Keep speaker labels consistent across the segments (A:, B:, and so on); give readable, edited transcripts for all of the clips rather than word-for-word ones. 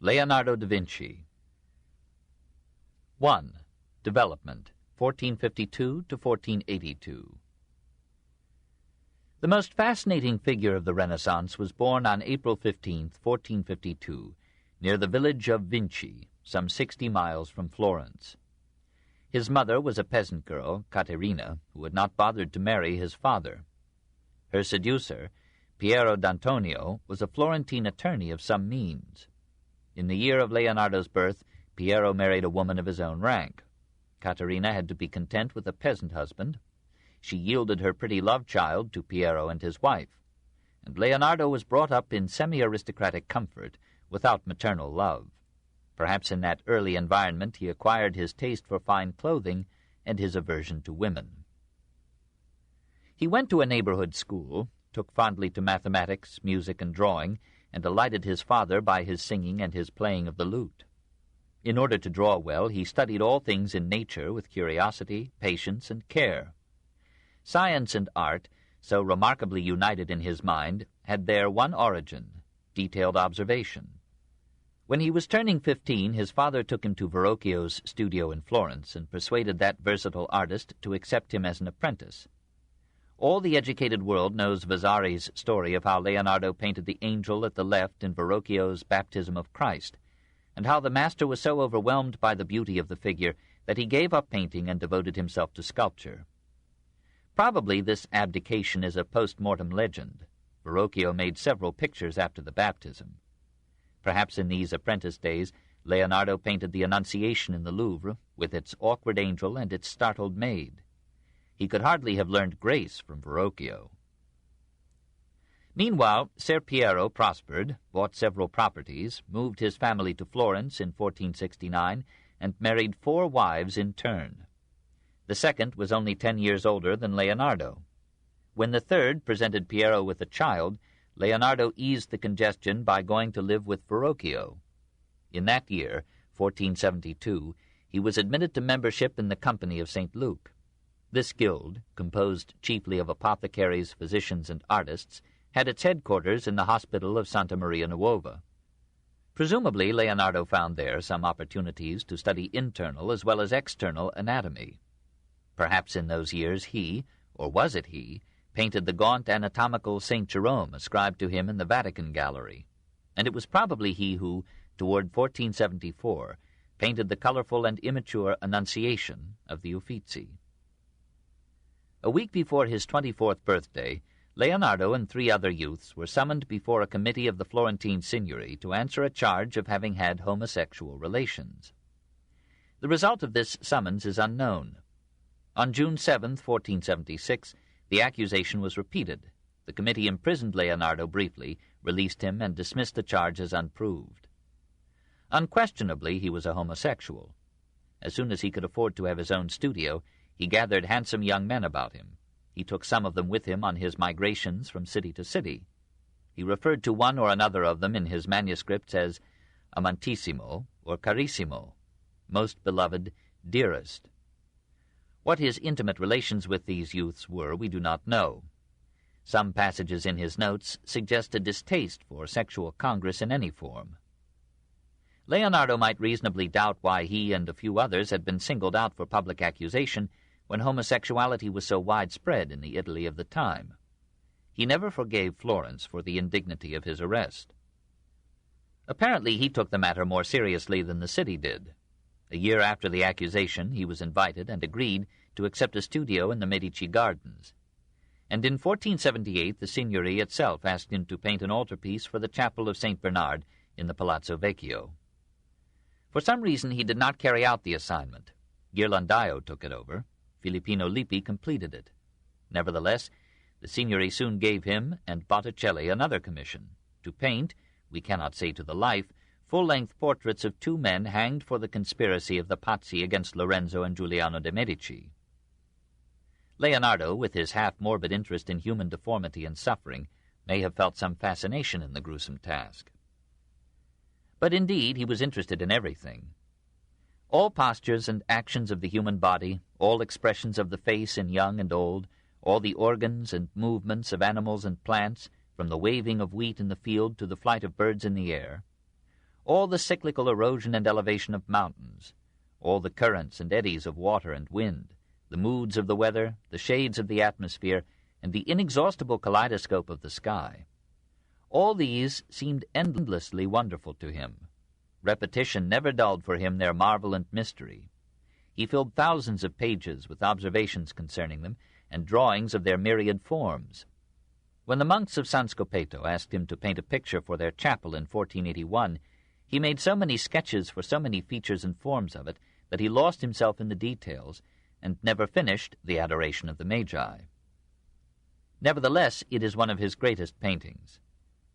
A: Leonardo da Vinci. 1. Development, 1452 to 1482. The most fascinating figure of the Renaissance was born on April 15, 1452, near the village of Vinci, some 60 miles from Florence. His mother was a peasant girl, Caterina, who had not bothered to marry his father. Her seducer, Piero d'Antonio, was a Florentine attorney of some means. In the year of Leonardo's birth, Piero married a woman of his own rank. Caterina had to be content with a peasant husband. She yielded her pretty love-child to Piero and his wife, and Leonardo was brought up in semi-aristocratic comfort, without maternal love. Perhaps in that early environment he acquired his taste for fine clothing and his aversion to women. He went to a neighborhood school, took fondly to mathematics, music, and drawing, and delighted his father by his singing and his playing of the lute. In order to draw well, he studied all things in nature with curiosity, patience, and care. Science and art, so remarkably united in his mind, had their one origin, detailed observation. When he was turning 15, his father took him to Verrocchio's studio in Florence and persuaded that versatile artist to accept him as an apprentice. All the educated world knows Vasari's story of how Leonardo painted the angel at the left in Verrocchio's Baptism of Christ, and how the master was so overwhelmed by the beauty of the figure that he gave up painting and devoted himself to sculpture. Probably this abdication is a post-mortem legend. Verrocchio made several pictures after the baptism. Perhaps in these apprentice days, Leonardo painted the Annunciation in the Louvre, with its awkward angel and its startled maid. He could hardly have learned grace from Verrocchio. Meanwhile, Ser Piero prospered, bought several properties, moved his family to Florence in 1469, and married 4 wives in turn. The second was only 10 years older than Leonardo. When the third presented Piero with a child, Leonardo eased the congestion by going to live with Verrocchio. In that year, 1472, he was admitted to membership in the Company of St. Luke. This guild, composed chiefly of apothecaries, physicians, and artists, had its headquarters in the hospital of Santa Maria Nuova. Presumably, Leonardo found there some opportunities to study internal as well as external anatomy. Perhaps in those years he, or was it he, painted the gaunt anatomical St. Jerome ascribed to him in the Vatican Gallery, and it was probably he who, toward 1474, painted the colorful and immature Annunciation of the Uffizi. A week before his 24th birthday, Leonardo and 3 other youths were summoned before a committee of the Florentine Signory to answer a charge of having had homosexual relations. The result of this summons is unknown. On June 7, 1476, the accusation was repeated. The committee imprisoned Leonardo briefly, released him, and dismissed the charge as unproved. Unquestionably, he was a homosexual. As soon as he could afford to have his own studio, he gathered handsome young men about him. He took some of them with him on his migrations from city to city. He referred to one or another of them in his manuscripts as amantissimo or carissimo, most beloved, dearest. What his intimate relations with these youths were, we do not know. Some passages in his notes suggest a distaste for sexual congress in any form. Leonardo might reasonably doubt why he and a few others had been singled out for public accusation when homosexuality was so widespread in the Italy of the time. He never forgave Florence for the indignity of his arrest. Apparently he took the matter more seriously than the city did. A year after the accusation, he was invited and agreed to accept a studio in the Medici gardens. And in 1478 the Signory itself asked him to paint an altarpiece for the chapel of St. Bernard in the Palazzo Vecchio. For some reason he did not carry out the assignment. Ghirlandaio took it over. Filippino Lippi completed it. Nevertheless, the Signory soon gave him and Botticelli another commission, to paint, we cannot say to the life, full-length portraits of 2 men hanged for the conspiracy of the Pazzi against Lorenzo and Giuliano de' Medici. Leonardo, with his half-morbid interest in human deformity and suffering, may have felt some fascination in the gruesome task. But indeed he was interested in everything. All postures and actions of the human body, all expressions of the face in young and old, all the organs and movements of animals and plants, from the waving of wheat in the field to the flight of birds in the air, all the cyclical erosion and elevation of mountains, all the currents and eddies of water and wind, the moods of the weather, the shades of the atmosphere, and the inexhaustible kaleidoscope of the sky. All these seemed endlessly wonderful to him. Repetition never dulled for him their marvel and mystery. He filled thousands of pages with observations concerning them and drawings of their myriad forms. When the monks of San Scopeto asked him to paint a picture for their chapel in 1481, he made so many sketches for so many features and forms of it that he lost himself in the details and never finished the Adoration of the Magi. Nevertheless, it is one of his greatest paintings.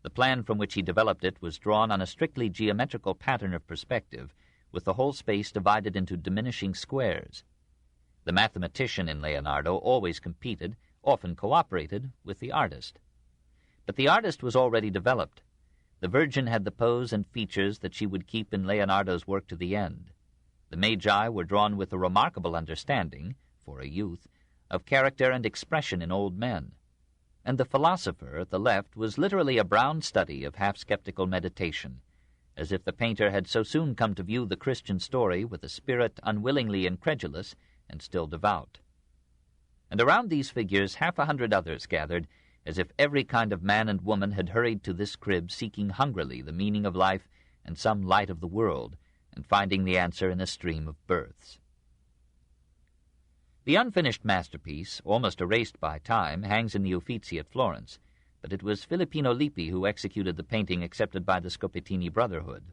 A: The plan from which he developed it was drawn on a strictly geometrical pattern of perspective, with the whole space divided into diminishing squares. The mathematician in Leonardo always competed, often cooperated, with the artist. But the artist was already developed. The Virgin had the pose and features that she would keep in Leonardo's work to the end. The Magi were drawn with a remarkable understanding, for a youth, of character and expression in old men. And the philosopher at the left was literally a brown study of half-skeptical meditation, as if the painter had so soon come to view the Christian story with a spirit unwillingly incredulous and still devout. And around these figures 100 others gathered, as if every kind of man and woman had hurried to this crib seeking hungrily the meaning of life and some light of the world, and finding the answer in a stream of births. The unfinished masterpiece, almost erased by time, hangs in the Uffizi at Florence, but it was Filippino Lippi who executed the painting accepted by the Scopetini Brotherhood.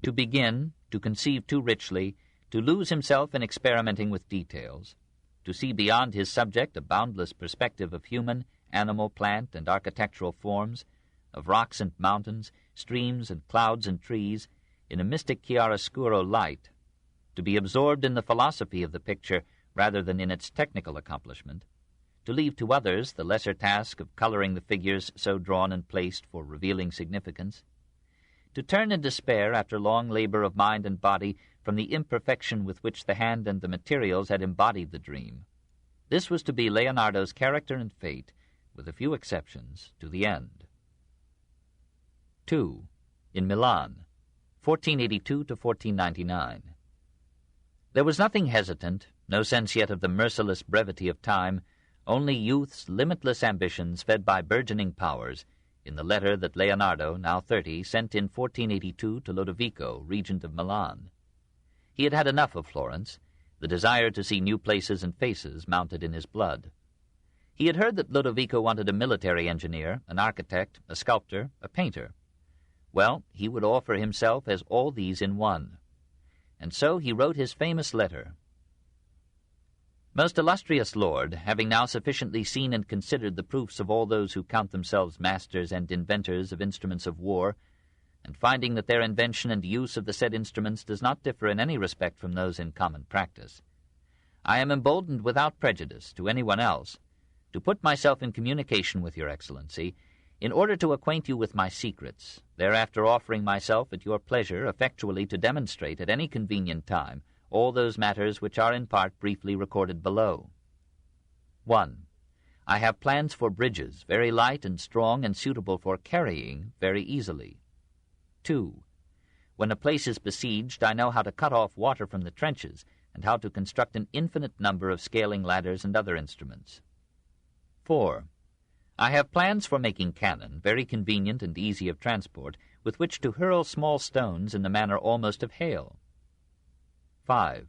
A: To begin, to conceive too richly, to lose himself in experimenting with details, to see beyond his subject a boundless perspective of human, animal, plant, and architectural forms, of rocks and mountains, streams and clouds and trees, in a mystic chiaroscuro light, to be absorbed in the philosophy of the picture rather than in its technical accomplishment, to leave to others the lesser task of coloring the figures so drawn and placed for revealing significance, to turn in despair after long labor of mind and body from the imperfection with which the hand and the materials had embodied the dream. This was to be Leonardo's character and fate, with a few exceptions, to the end. 2. In Milan, 1482 to 1499. There was nothing hesitant, no sense yet of the merciless brevity of time, only youth's limitless ambitions fed by burgeoning powers, in the letter that Leonardo, now 30, sent in 1482 to Lodovico, regent of Milan. He had had enough of Florence. The desire to see new places and faces mounted in his blood. He had heard that Lodovico wanted a military engineer, an architect, a sculptor, a painter. Well, he would offer himself as all these in one. And so he wrote his famous letter. Most illustrious Lord, having now sufficiently seen and considered the proofs of all those who count themselves masters and inventors of instruments of war, and finding that their invention and use of the said instruments does not differ in any respect from those in common practice, I am emboldened without prejudice to anyone else to put myself in communication with your Excellency, in order to acquaint you with my secrets, thereafter offering myself at your pleasure effectually to demonstrate at any convenient time all those matters which are in part briefly recorded below. 1. I have plans for bridges, very light and strong and suitable for carrying very easily. 2. When a place is besieged, I know how to cut off water from the trenches and how to construct an infinite number of scaling ladders and other instruments. 4. I have plans for making cannon, very convenient and easy of transport, with which to hurl small stones in the manner almost of hail. 5.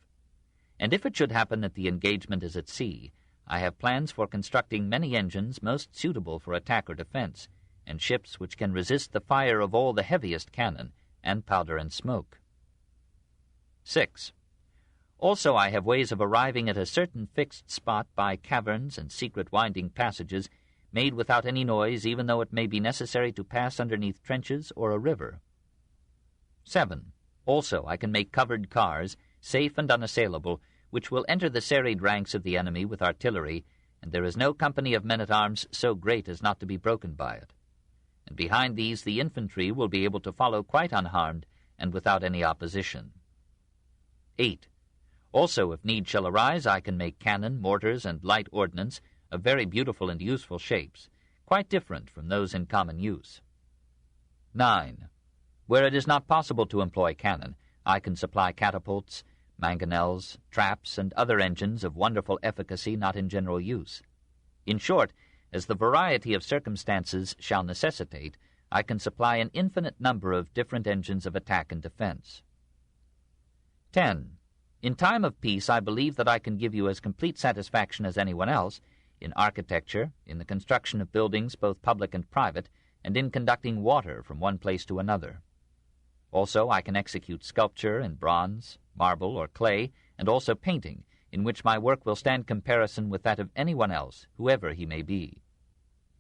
A: And if it should happen that the engagement is at sea, I have plans for constructing many engines most suitable for attack or defense, and ships which can resist the fire of all the heaviest cannon, and powder and smoke. 6. Also I have ways of arriving at a certain fixed spot by caverns and secret winding passages, made without any noise, even though it may be necessary to pass underneath trenches or a river. 7. Also I can make covered cars, safe and unassailable, which will enter the serried ranks of the enemy with artillery, and there is no company of men-at-arms so great as not to be broken by it. And behind these the infantry will be able to follow quite unharmed and without any opposition. 8. Also, if need shall arise, I can make cannon, mortars, and light ordnance of very beautiful and useful shapes, quite different from those in common use. 9. Where it is not possible to employ cannon, I can supply catapults, mangonels, traps, and other engines of wonderful efficacy not in general use. In short, as the variety of circumstances shall necessitate, I can supply an infinite number of different engines of attack and defense. 10. In time of peace, I believe that I can give you as complete satisfaction as anyone else in architecture, in the construction of buildings both public and private, and in conducting water from one place to another. Also, I can execute sculpture in bronze, marble, or clay, and also painting, in which my work will stand comparison with that of anyone else, whoever he may be.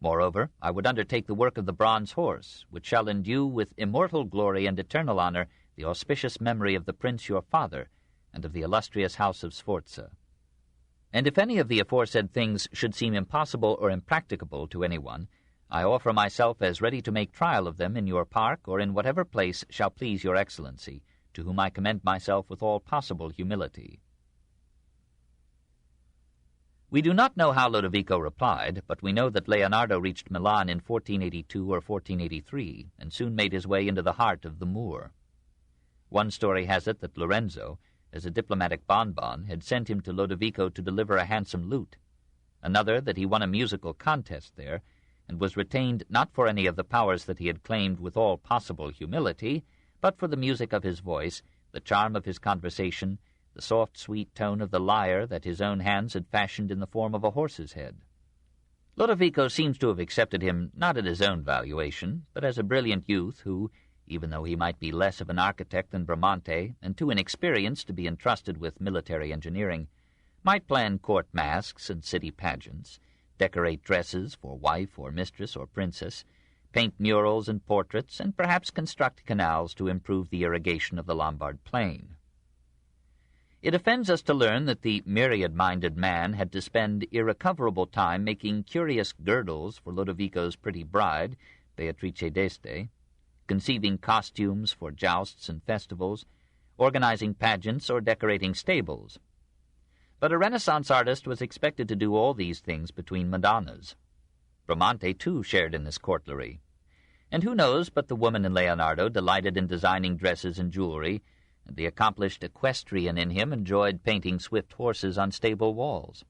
A: Moreover, I would undertake the work of the bronze horse, which shall endue with immortal glory and eternal honor the auspicious memory of the prince your father, and of the illustrious house of Sforza. And if any of the aforesaid things should seem impossible or impracticable to anyone, I offer myself as ready to make trial of them in your park or in whatever place shall please your excellency, to whom I commend myself with all possible humility. We do not know how Lodovico replied, but we know that Leonardo reached Milan in 1482 or 1483, and soon made his way into the heart of the Moor. One story has it that Lorenzo, as a diplomatic bonbon, had sent him to Lodovico to deliver a handsome lute. Another that he won a musical contest there, and was retained not for any of the powers that he had claimed with all possible humility, but for the music of his voice, the charm of his conversation, the soft, sweet tone of the lyre that his own hands had fashioned in the form of a horse's head. Lodovico seems to have accepted him not at his own valuation, but as a brilliant youth who, even though he might be less of an architect than Bramante and too inexperienced to be entrusted with military engineering, might plan court masques and city pageants, decorate dresses for wife or mistress or princess, paint murals and portraits, and perhaps construct canals to improve the irrigation of the Lombard plain. It offends us to learn that the myriad-minded man had to spend irrecoverable time making curious girdles for Lodovico's pretty bride, Beatrice d'Este, conceiving costumes for jousts and festivals, organizing pageants, or decorating stables. But a Renaissance artist was expected to do all these things between Madonnas. Bramante, too, shared in this courtlery. And who knows but the woman in Leonardo delighted in designing dresses and jewelry, and the accomplished equestrian in him enjoyed painting swift horses on stable walls.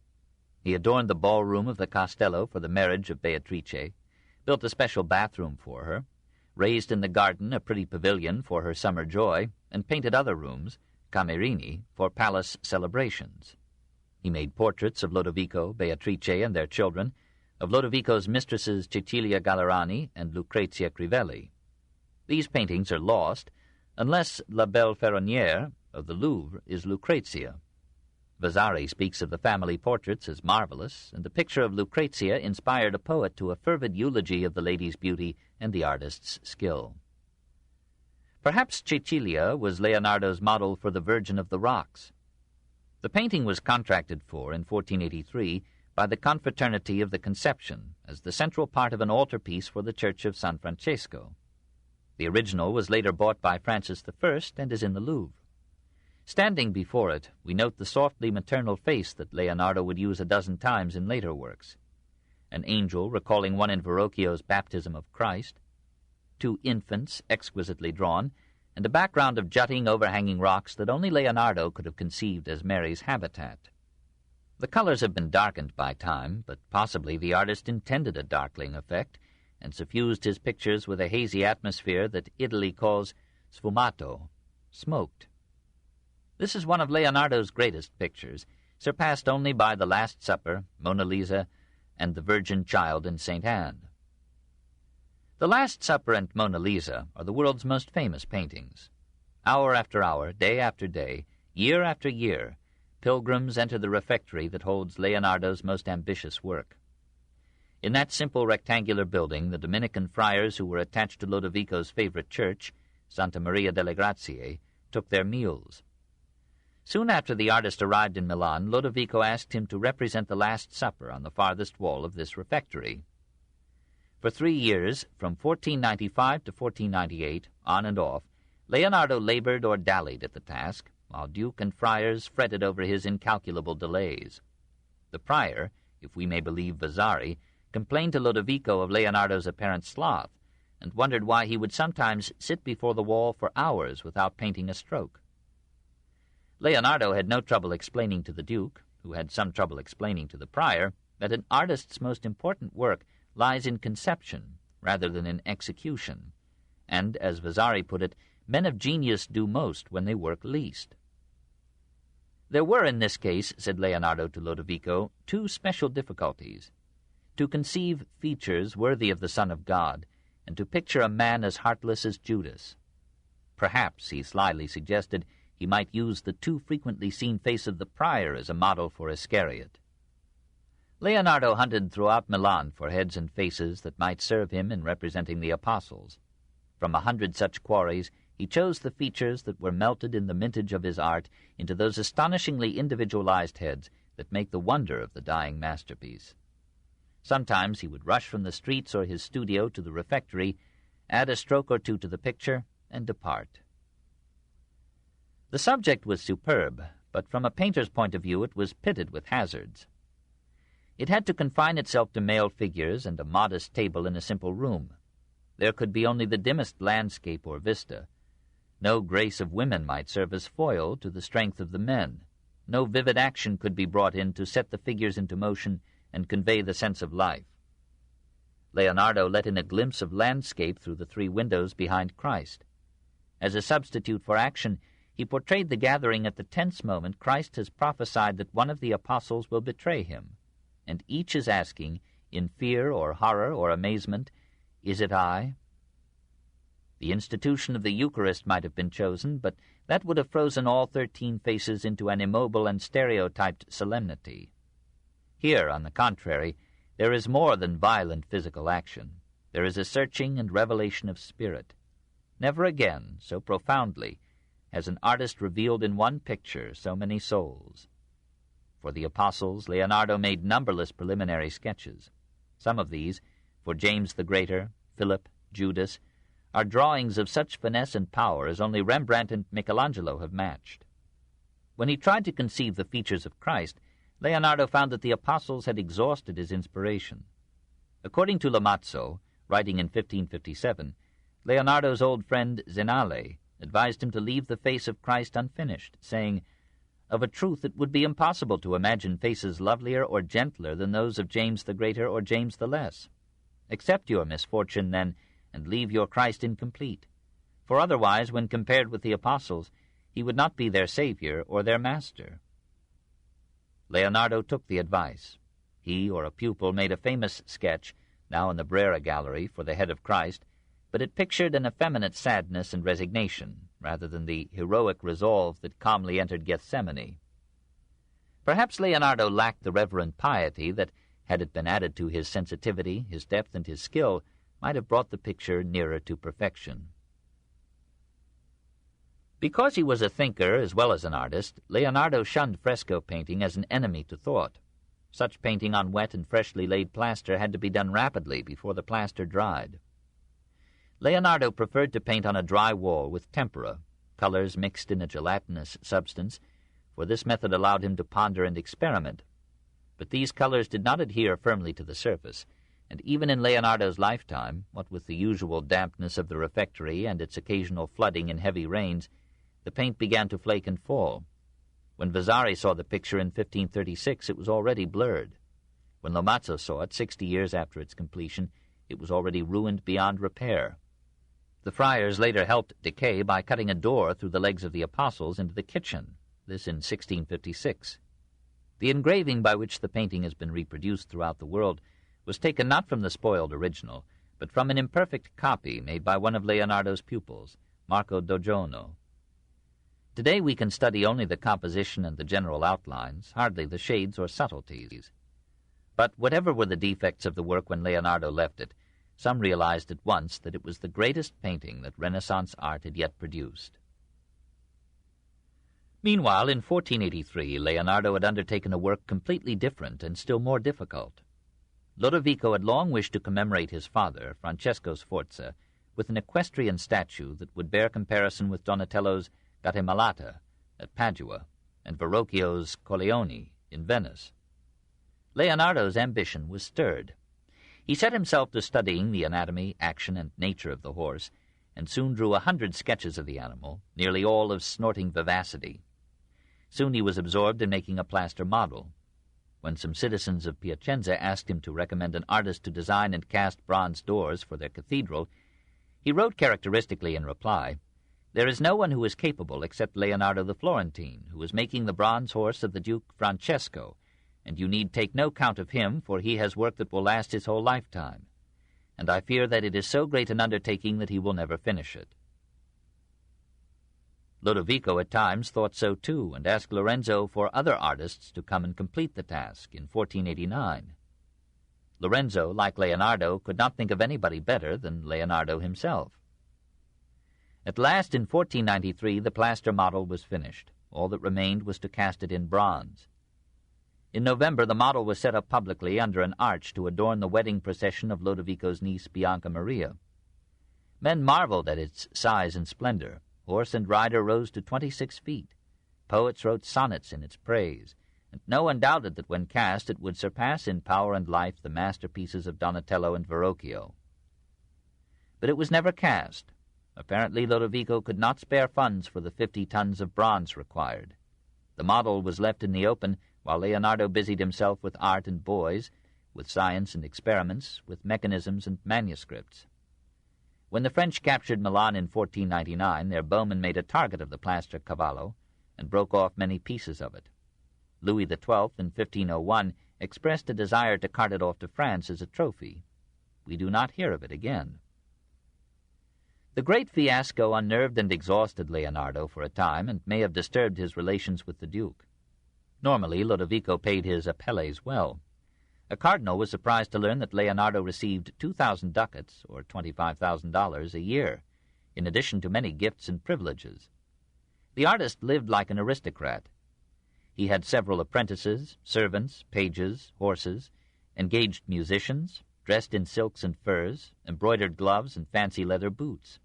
A: He adorned the ballroom of the Castello for the marriage of Beatrice, built a special bathroom for her, raised in the garden a pretty pavilion for her summer joy, and painted other rooms, camerini, for palace celebrations. He made portraits of Lodovico, Beatrice, and their children, of Lodovico's mistresses Cecilia Gallerani and Lucrezia Crivelli. These paintings are lost, unless La Belle Ferronnière of the Louvre is Lucrezia. Vasari speaks of the family portraits as marvelous, and the picture of Lucrezia inspired a poet to a fervid eulogy of the lady's beauty and the artist's skill. Perhaps Cecilia was Leonardo's model for the Virgin of the Rocks. The painting was contracted for in 1483 by the Confraternity of the Conception as the central part of an altarpiece for the Church of San Francesco. The original was later bought by Francis I and is in the Louvre. Standing before it, we note the softly maternal face that Leonardo would use a dozen times in later works. An angel recalling one in Verrocchio's Baptism of Christ, two infants exquisitely drawn, and a background of jutting, overhanging rocks that only Leonardo could have conceived as Mary's habitat. The colors have been darkened by time, but possibly the artist intended a darkling effect, and suffused his pictures with a hazy atmosphere that Italy calls sfumato, smoked. This is one of Leonardo's greatest pictures, surpassed only by The Last Supper, Mona Lisa, and The Virgin Child in St. Anne. The Last Supper and Mona Lisa are the world's most famous paintings. Hour after hour, day after day, year after year, pilgrims enter the refectory that holds Leonardo's most ambitious work. In that simple rectangular building, the Dominican friars who were attached to Lodovico's favorite church, Santa Maria delle Grazie, took their meals. Soon after the artist arrived in Milan, Lodovico asked him to represent the Last Supper on the farthest wall of this refectory. For 3 years, from 1495 to 1498, on and off, Leonardo labored or dallied at the task, while duke and friars fretted over his incalculable delays. The prior, if we may believe Vasari, complained to Lodovico of Leonardo's apparent sloth, and wondered why he would sometimes sit before the wall for hours without painting a stroke. Leonardo had no trouble explaining to the Duke, who had some trouble explaining to the Prior, that an artist's most important work lies in conception rather than in execution, and, as Vasari put it, men of genius do most when they work least. There were in this case, said Leonardo to Lodovico, two special difficulties: to conceive features worthy of the Son of God, and to picture a man as heartless as Judas. Perhaps, he slyly suggested, he might use the too frequently seen face of the Prior as a model for Iscariot. Leonardo hunted throughout Milan for heads and faces that might serve him in representing the apostles. From 100 such quarries, he chose the features that were melted in the mintage of his art into those astonishingly individualized heads that make the wonder of the dying masterpiece. Sometimes he would rush from the streets or his studio to the refectory, add a stroke or two to the picture, and depart. The subject was superb, but from a painter's point of view it was pitted with hazards. It had to confine itself to male figures and a modest table in a simple room. There could be only the dimmest landscape or vista. No grace of women might serve as foil to the strength of the men. No vivid action could be brought in to set the figures into motion and convey the sense of life. Leonardo let in a glimpse of landscape through the 3 windows behind Christ. As a substitute for action, he portrayed the gathering at the tense moment Christ has prophesied that one of the apostles will betray him, and each is asking, in fear or horror or amazement, "Is it I?" The institution of the Eucharist might have been chosen, but that would have frozen all 13 faces into an immobile and stereotyped solemnity. Here, on the contrary, there is more than violent physical action. There is a searching and revelation of spirit. Never again, so profoundly, has an artist revealed in one picture so many souls. For the apostles, Leonardo made numberless preliminary sketches. Some of these, for James the Greater, Philip, Judas, are drawings of such finesse and power as only Rembrandt and Michelangelo have matched. When he tried to conceive the features of Christ, Leonardo found that the apostles had exhausted his inspiration. According to Lamazzo, writing in 1557, Leonardo's old friend Zenale advised him to leave the face of Christ unfinished, saying, "Of a truth it would be impossible to imagine faces lovelier or gentler than those of James the Greater or James the Less. Accept your misfortune, then, and leave your Christ incomplete. For otherwise, when compared with the apostles, he would not be their Savior or their Master." Leonardo took the advice. He or a pupil made a famous sketch, now in the Brera Gallery, for the head of Christ, but it pictured an effeminate sadness and resignation, rather than the heroic resolve that calmly entered Gethsemane. Perhaps Leonardo lacked the reverent piety that, had it been added to his sensitivity, his depth, and his skill, might have brought the picture nearer to perfection. Because he was a thinker as well as an artist, Leonardo shunned fresco painting as an enemy to thought. Such painting on wet and freshly laid plaster had to be done rapidly before the plaster dried. Leonardo preferred to paint on a dry wall with tempera, colors mixed in a gelatinous substance, for this method allowed him to ponder and experiment. But these colors did not adhere firmly to the surface, and even in Leonardo's lifetime, what with the usual dampness of the refectory and its occasional flooding in heavy rains, the paint began to flake and fall. When Vasari saw the picture in 1536, it was already blurred. When Lamazzo saw it 60 years after its completion, it was already ruined beyond repair. The friars later helped decay by cutting a door through the legs of the apostles into the kitchen, this in 1656. The engraving by which the painting has been reproduced throughout the world was taken not from the spoiled original, but from an imperfect copy made by one of Leonardo's pupils, Marco Dogiono. Today we can study only the composition and the general outlines, hardly the shades or subtleties. But whatever were the defects of the work when Leonardo left it, some realized at once that it was the greatest painting that Renaissance art had yet produced. Meanwhile, in 1483, Leonardo had undertaken a work completely different and still more difficult. Lodovico had long wished to commemorate his father, Francesco Sforza, with an equestrian statue that would bear comparison with Donatello's Gattamelata at Padua and Verrocchio's Colleoni in Venice. Leonardo's ambition was stirred. He set himself to studying the anatomy, action, and nature of the horse, and soon drew 100 sketches of the animal, nearly all of snorting vivacity. Soon he was absorbed in making a plaster model. When some citizens of Piacenza asked him to recommend an artist to design and cast bronze doors for their cathedral, he wrote characteristically in reply, "There is no one who is capable except Leonardo the Florentine, who is making the bronze horse of the Duke Francesco, and you need take no count of him, for he has work that will last his whole lifetime. And I fear that it is so great an undertaking that he will never finish it." Lodovico at times thought so too, and asked Lorenzo for other artists to come and complete the task in 1489. Lorenzo, like Leonardo, could not think of anybody better than Leonardo himself. At last, in 1493, the plaster model was finished. All that remained was to cast it in bronze. In November, the model was set up publicly under an arch to adorn the wedding procession of Lodovico's niece Bianca Maria. Men marveled at its size and splendor. Horse and rider rose to 26 feet. Poets wrote sonnets in its praise, and no one doubted that when cast it would surpass in power and life the masterpieces of Donatello and Verrocchio. But it was never cast. Apparently Lodovico could not spare funds for the 50 tons of bronze required. The model was left in the open, while Leonardo busied himself with art and boys, with science and experiments, with mechanisms and manuscripts. When the French captured Milan in 1499, their bowmen made a target of the plaster cavallo and broke off many pieces of it. Louis XII, in 1501, expressed a desire to cart it off to France as a trophy. We do not hear of it again. The great fiasco unnerved and exhausted Leonardo for a time and may have disturbed his relations with the Duke. Normally, Lodovico paid his appelles well. A cardinal was surprised to learn that Leonardo received 2,000 ducats, or $25,000 a year, in addition to many gifts and privileges. The artist lived like an aristocrat. He had several apprentices, servants, pages, horses, engaged musicians, dressed in silks and furs, embroidered gloves, and fancy leather boots.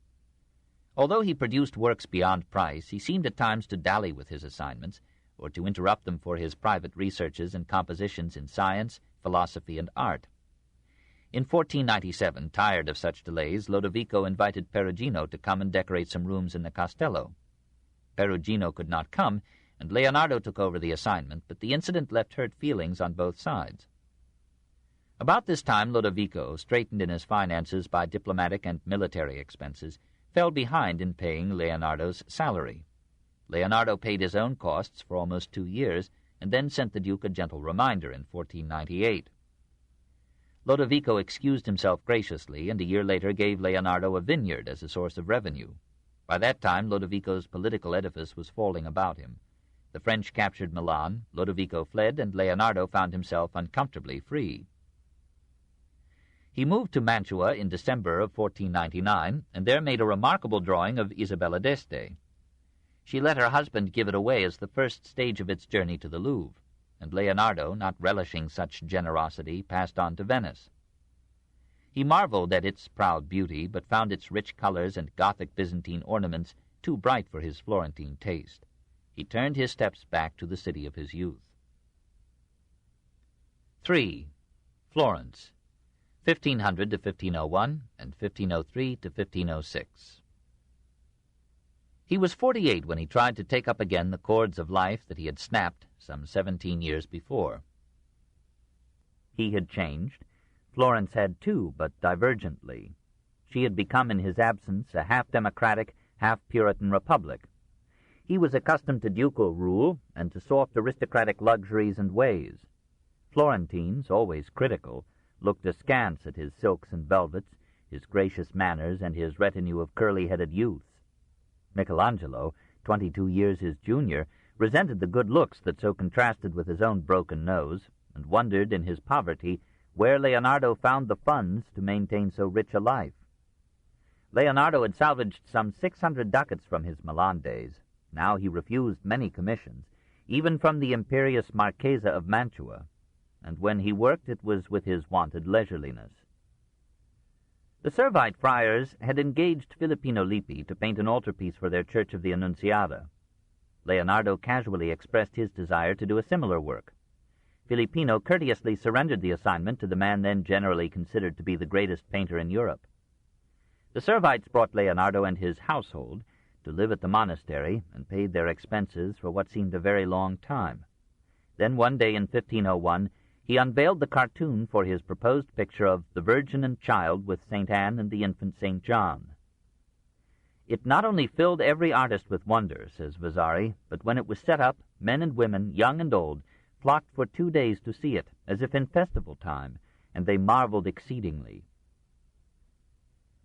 A: Although he produced works beyond price, he seemed at times to dally with his assignments, or to interrupt them for his private researches and compositions in science, philosophy, and art. In 1497, tired of such delays, Lodovico invited Perugino to come and decorate some rooms in the Castello. Perugino could not come, and Leonardo took over the assignment, but the incident left hurt feelings on both sides. About this time, Lodovico, straitened in his finances by diplomatic and military expenses, fell behind in paying Leonardo's salary. Leonardo paid his own costs for almost 2 years, and then sent the Duke a gentle reminder in 1498. Lodovico excused himself graciously, and a year later gave Leonardo a vineyard as a source of revenue. By that time, Lodovico's political edifice was falling about him. The French captured Milan, Lodovico fled, and Leonardo found himself uncomfortably free. He moved to Mantua in December of 1499, and there made a remarkable drawing of Isabella d'Este. She let her husband give it away as the first stage of its journey to the Louvre, and Leonardo, not relishing such generosity, passed on to Venice. He marveled at its proud beauty, but found its rich colors and Gothic Byzantine ornaments too bright for his Florentine taste. He turned his steps back to the city of his youth. 3. Florence, 1500 to 1501, and 1503 to 1506. He was 48 when he tried to take up again the cords of life that he had snapped some 17 years before. He had changed. Florence had too, but divergently. She had become in his absence a half-democratic, half-Puritan republic. He was accustomed to ducal rule and to soft aristocratic luxuries and ways. Florentines, always critical, looked askance at his silks and velvets, his gracious manners, and his retinue of curly-headed youths. Michelangelo, 22 years his junior, resented the good looks that so contrasted with his own broken nose, and wondered in his poverty where Leonardo found the funds to maintain so rich a life. Leonardo had salvaged some 600 ducats from his Milan days. Now he refused many commissions, even from the imperious Marchesa of Mantua, and when he worked it was with his wonted leisureliness. The Servite friars had engaged Filippino Lippi to paint an altarpiece for their Church of the Annunziata. Leonardo casually expressed his desire to do a similar work. Filippino courteously surrendered the assignment to the man then generally considered to be the greatest painter in Europe. The Servites brought Leonardo and his household to live at the monastery and paid their expenses for what seemed a very long time. Then one day in 1501, he unveiled the cartoon for his proposed picture of the Virgin and Child with St. Anne and the infant St. John. It not only filled every artist with wonder, says Vasari, but when it was set up, men and women, young and old, flocked for 2 days to see it, as if in festival time, and they marveled exceedingly.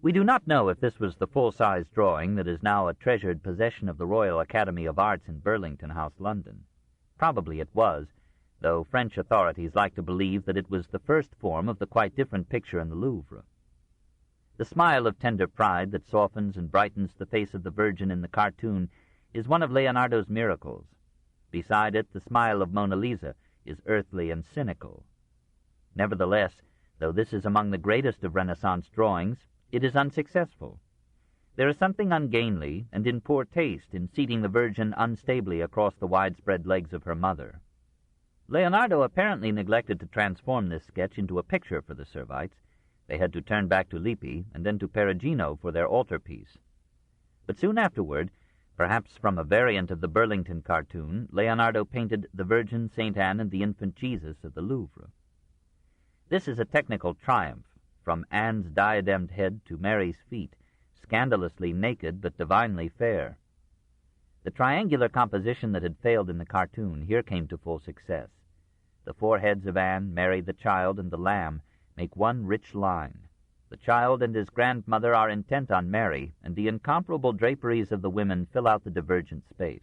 A: We do not know if this was the full-size drawing that is now a treasured possession of the Royal Academy of Arts in Burlington House, London. Probably it was, though French authorities like to believe that it was the first form of the quite different picture in the Louvre. The smile of tender pride that softens and brightens the face of the Virgin in the cartoon is one of Leonardo's miracles. Beside it, the smile of Mona Lisa is earthly and cynical. Nevertheless, though this is among the greatest of Renaissance drawings, it is unsuccessful. There is something ungainly and in poor taste in seating the Virgin unstably across the widespread legs of her mother. Leonardo apparently neglected to transform this sketch into a picture for the Servites. They had to turn back to Lippi and then to Perugino for their altarpiece. But soon afterward, perhaps from a variant of the Burlington cartoon, Leonardo painted the Virgin, St. Anne, and the infant Jesus of the Louvre. This is a technical triumph, from Anne's diademed head to Mary's feet, scandalously naked but divinely fair. The triangular composition that had failed in the cartoon here came to full success. The four heads of Anne, Mary, the Child, and the Lamb make one rich line. The Child and his grandmother are intent on Mary, and the incomparable draperies of the women fill out the divergent space.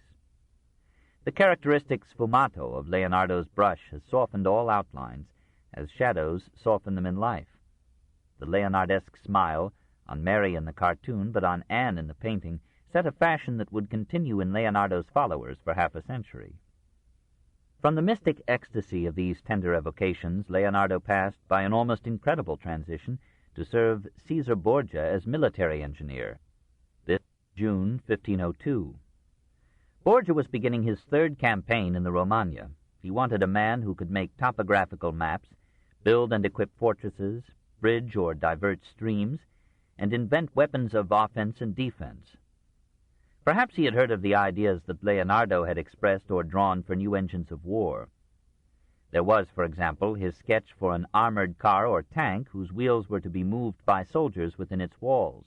A: The characteristic sfumato of Leonardo's brush has softened all outlines, as shadows soften them in life. The Leonardesque smile, on Mary in the cartoon, but on Anne in the painting, set a fashion that would continue in Leonardo's followers for half a century. From the mystic ecstasy of these tender evocations, Leonardo passed, by an almost incredible transition, to serve Caesar Borgia as military engineer. This June 1502. Borgia was beginning his third campaign in the Romagna. He wanted a man who could make topographical maps, build and equip fortresses, bridge or divert streams, and invent weapons of offense and defense. Perhaps he had heard of the ideas that Leonardo had expressed or drawn for new engines of war. There was, for example, his sketch for an armored car or tank whose wheels were to be moved by soldiers within its walls.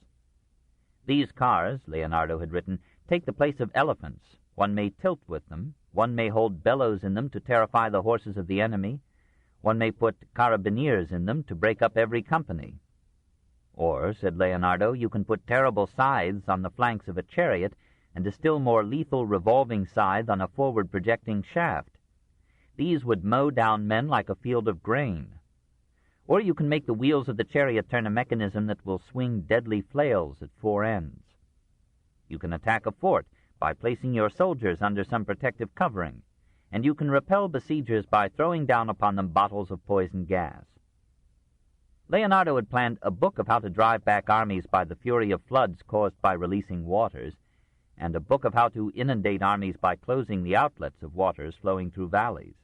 A: These cars, Leonardo had written, take the place of elephants. One may tilt with them. One may hold bellows in them to terrify the horses of the enemy. One may put carabineers in them to break up every company. Or, said Leonardo, you can put terrible scythes on the flanks of a chariot and a still more lethal revolving scythe on a forward-projecting shaft. These would mow down men like a field of grain. Or you can make the wheels of the chariot turn a mechanism that will swing deadly flails at four ends. You can attack a fort by placing your soldiers under some protective covering, and you can repel besiegers by throwing down upon them bottles of poison gas. Leonardo had planned a book of how to drive back armies by the fury of floods caused by releasing waters, and a book of how to inundate armies by closing the outlets of waters flowing through valleys.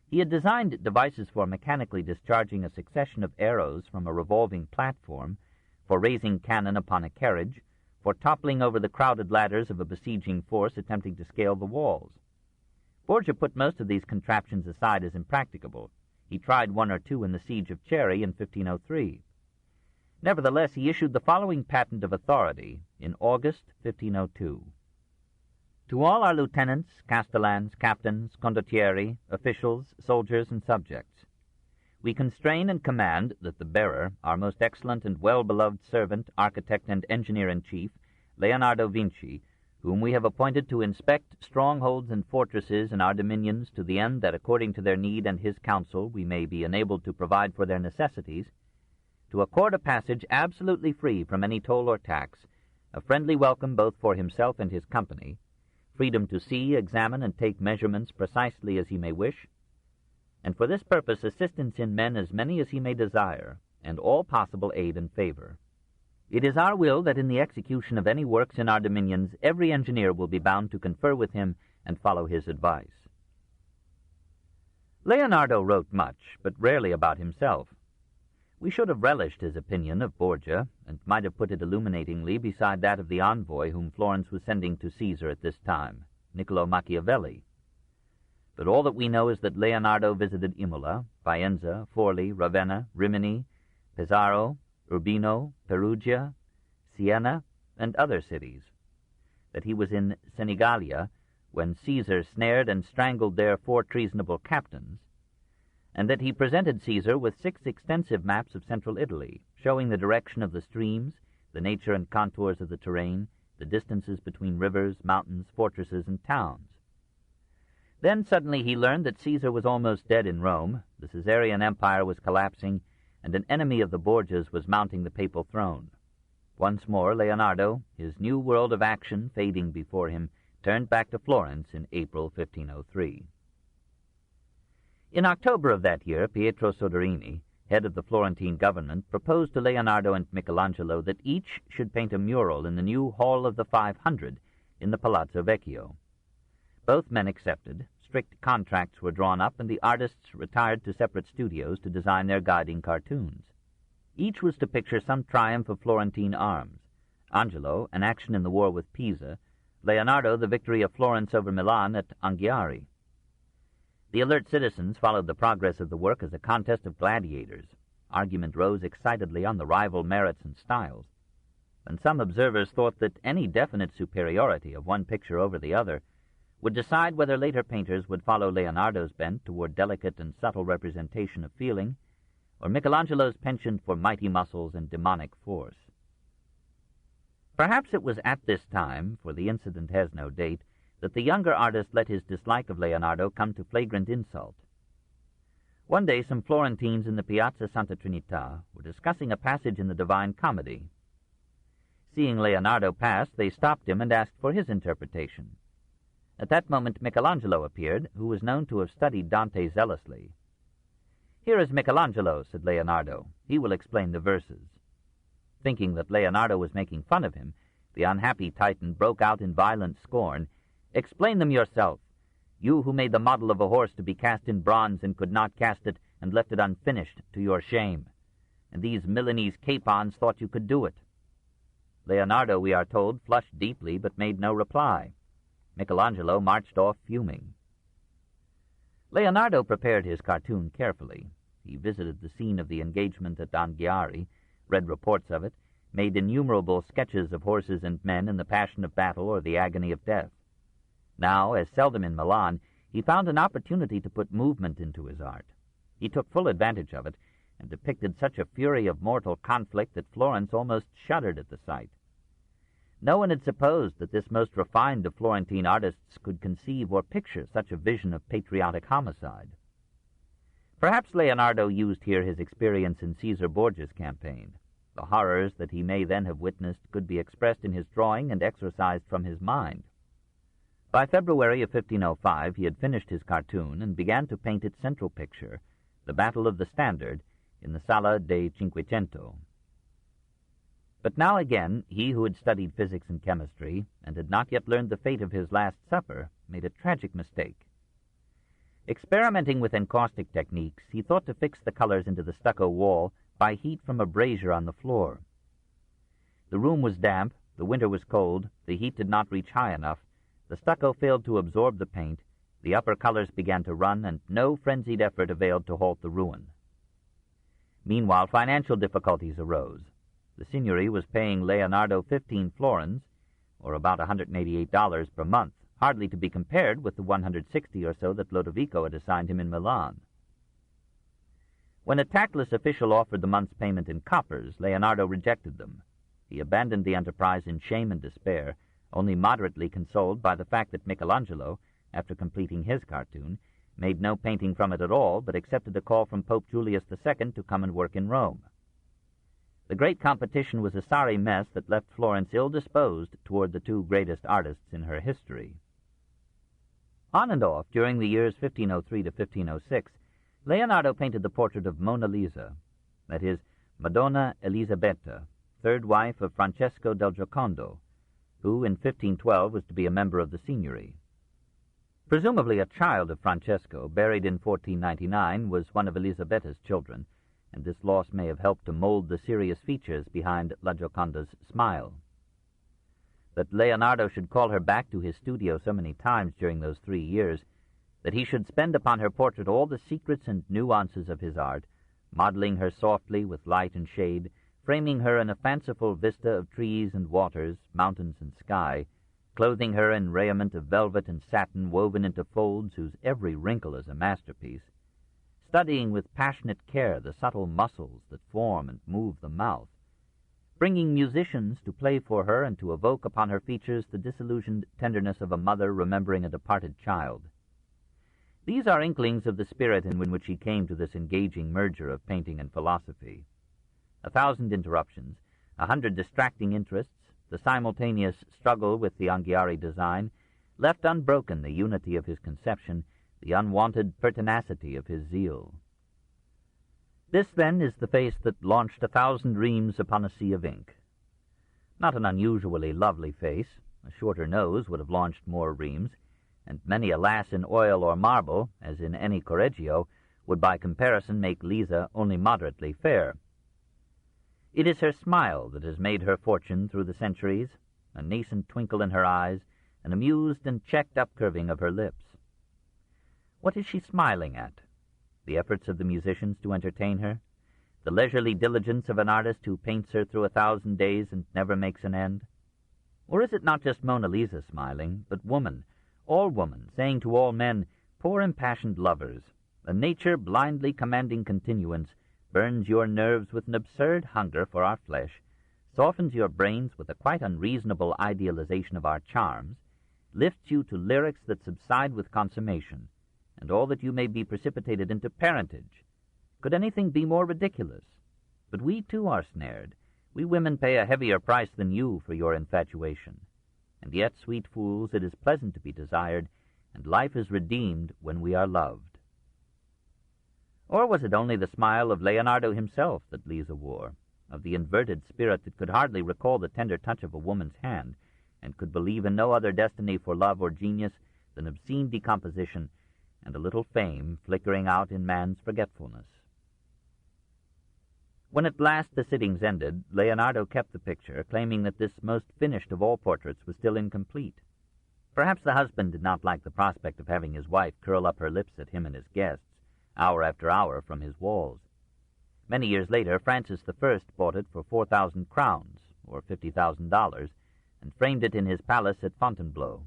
A: He had designed devices for mechanically discharging a succession of arrows from a revolving platform, for raising cannon upon a carriage, for toppling over the crowded ladders of a besieging force attempting to scale the walls. Borgia put most of these contraptions aside as impracticable. He tried one or two in the siege of Cherry in 1503. Nevertheless, he issued the following patent of authority in August 1502. To all our lieutenants, castellans, captains, condottieri, officials, soldiers, and subjects, we constrain and command that the bearer, our most excellent and well-beloved servant, architect, and engineer-in-chief, Leonardo Vinci, whom we have appointed to inspect strongholds and fortresses in our dominions to the end that according to their need and his counsel we may be enabled to provide for their necessities, to accord a passage absolutely free from any toll or tax, a friendly welcome both for himself and his company, freedom to see, examine, and take measurements precisely as he may wish, and for this purpose assistance in men as many as he may desire, and all possible aid and favor. It is our will that in the execution of any works in our dominions every engineer will be bound to confer with him and follow his advice. Leonardo wrote much, but rarely about himself. We should have relished his opinion of Borgia, and might have put it illuminatingly beside that of the envoy whom Florence was sending to Caesar at this time, Niccolo Machiavelli. But all that we know is that Leonardo visited Imola, Faenza, Forli, Ravenna, Rimini, Pesaro, Urbino, Perugia, Siena, and other cities, that he was in Senigallia when Caesar snared and strangled their 4 treasonable captains, and that he presented Caesar with 6 extensive maps of central Italy, showing the direction of the streams, the nature and contours of the terrain, the distances between rivers, mountains, fortresses, and towns. Then suddenly he learned that Caesar was almost dead in Rome, the Caesarian Empire was collapsing, and an enemy of the Borgias was mounting the papal throne. Once more Leonardo, his new world of action fading before him, turned back to Florence in April 1503. In October of that year, Pietro Soderini, head of the Florentine government, proposed to Leonardo and Michelangelo that each should paint a mural in the new Hall of the 500 in the Palazzo Vecchio. Both men accepted, strict contracts were drawn up, and the artists retired to separate studios to design their guiding cartoons. Each was to picture some triumph of Florentine arms: Angelo, an action in the war with Pisa; Leonardo, the victory of Florence over Milan at Anghiari. The alert citizens followed the progress of the work as a contest of gladiators. Argument rose excitedly on the rival merits and styles, and some observers thought that any definite superiority of one picture over the other would decide whether later painters would follow Leonardo's bent toward delicate and subtle representation of feeling, or Michelangelo's penchant for mighty muscles and demonic force. Perhaps it was at this time, for the incident has no date, that the younger artist let his dislike of Leonardo come to flagrant insult. One day some Florentines in the Piazza Santa Trinita were discussing a passage in the Divine Comedy. Seeing Leonardo pass, they stopped him and asked for his interpretation. At that moment Michelangelo appeared, who was known to have studied Dante zealously. "Here is Michelangelo," said Leonardo. "He will explain the verses." Thinking that Leonardo was making fun of him, the unhappy Titan broke out in violent scorn. "Explain them yourself, you who made the model of a horse to be cast in bronze and could not cast it and left it unfinished to your shame. And these Milanese capons thought you could do it." Leonardo, we are told, flushed deeply but made no reply. Michelangelo marched off fuming. Leonardo prepared his cartoon carefully. He visited the scene of the engagement at Anghiari, read reports of it, made innumerable sketches of horses and men in the passion of battle or the agony of death. Now, as seldom in Milan, he found an opportunity to put movement into his art. He took full advantage of it, and depicted such a fury of mortal conflict that Florence almost shuddered at the sight. No one had supposed that this most refined of Florentine artists could conceive or picture such a vision of patriotic homicide. Perhaps Leonardo used here his experience in Caesar Borgia's campaign. The horrors that he may then have witnessed could be expressed in his drawing and exorcised from his mind. By February of 1505 he had finished his cartoon and began to paint its central picture, the Battle of the Standard, in the Sala dei Cinquecento. But now again, he who had studied physics and chemistry, and had not yet learned the fate of his Last Supper, made a tragic mistake. Experimenting with encaustic techniques, he thought to fix the colors into the stucco wall by heat from a brazier on the floor. The room was damp, the winter was cold, the heat did not reach high enough, the stucco failed to absorb the paint, the upper colors began to run, and no frenzied effort availed to halt the ruin. Meanwhile, financial difficulties arose. The signory was paying Leonardo 15 florins, or about $188 per month, hardly to be compared with the 160 or so that Lodovico had assigned him in Milan. When a tactless official offered the month's payment in coppers, Leonardo rejected them. He abandoned the enterprise in shame and despair, only moderately consoled by the fact that Michelangelo, after completing his cartoon, made no painting from it at all, but accepted a call from Pope Julius II to come and work in Rome. The great competition was a sorry mess that left Florence ill-disposed toward the two greatest artists in her history. On and off, during the years 1503 to 1506, Leonardo painted the portrait of Mona Lisa, that is, Madonna Elisabetta, third wife of Francesco del Giocondo, who in 1512 was to be a member of the signory. Presumably a child of Francesco, buried in 1499, was one of Elisabetta's children, and this loss may have helped to mold the serious features behind La Gioconda's smile. That Leonardo should call her back to his studio so many times during those 3 years, that he should spend upon her portrait all the secrets and nuances of his art, modeling her softly with light and shade, framing her in a fanciful vista of trees and waters, mountains and sky, clothing her in raiment of velvet and satin woven into folds whose every wrinkle is a masterpiece, studying with passionate care the subtle muscles that form and move the mouth, bringing musicians to play for her and to evoke upon her features the disillusioned tenderness of a mother remembering a departed child. These are inklings of the spirit in which he came to this engaging merger of painting and philosophy. 1,000 interruptions, 100 distracting interests, the simultaneous struggle with the Anghiari design, left unbroken the unity of his conception, the unwanted pertinacity of his zeal. This, then, is the face that launched 1,000 reams upon a sea of ink. Not an unusually lovely face. A shorter nose would have launched more reams, and many a lass in oil or marble, as in any Correggio, would by comparison make Lisa only moderately fair. It is her smile that has made her fortune through the centuries, a nascent twinkle in her eyes, an amused and checked upcurving of her lips. What is she smiling at? The efforts of the musicians to entertain her? The leisurely diligence of an artist who paints her through 1,000 days and never makes an end? Or is it not just Mona Lisa smiling, but woman, all woman, saying to all men, poor impassioned lovers, a nature blindly commanding continuance, burns your nerves with an absurd hunger for our flesh, softens your brains with a quite unreasonable idealization of our charms, lifts you to lyrics that subside with consummation, and all that you may be precipitated into parentage. Could anything be more ridiculous? But we too are snared. We women pay a heavier price than you for your infatuation. And yet, sweet fools, it is pleasant to be desired, and life is redeemed when we are loved. Or was it only the smile of Leonardo himself that Lisa wore, of the inverted spirit that could hardly recall the tender touch of a woman's hand, and could believe in no other destiny for love or genius than obscene decomposition and a little fame flickering out in man's forgetfulness? When at last the sittings ended, Leonardo kept the picture, claiming that this most finished of all portraits was still incomplete. Perhaps the husband did not like the prospect of having his wife curl up her lips at him and his guests, hour after hour from his walls. Many years later, Francis I bought it for 4,000 crowns, or $50,000, and framed it in his palace at Fontainebleau.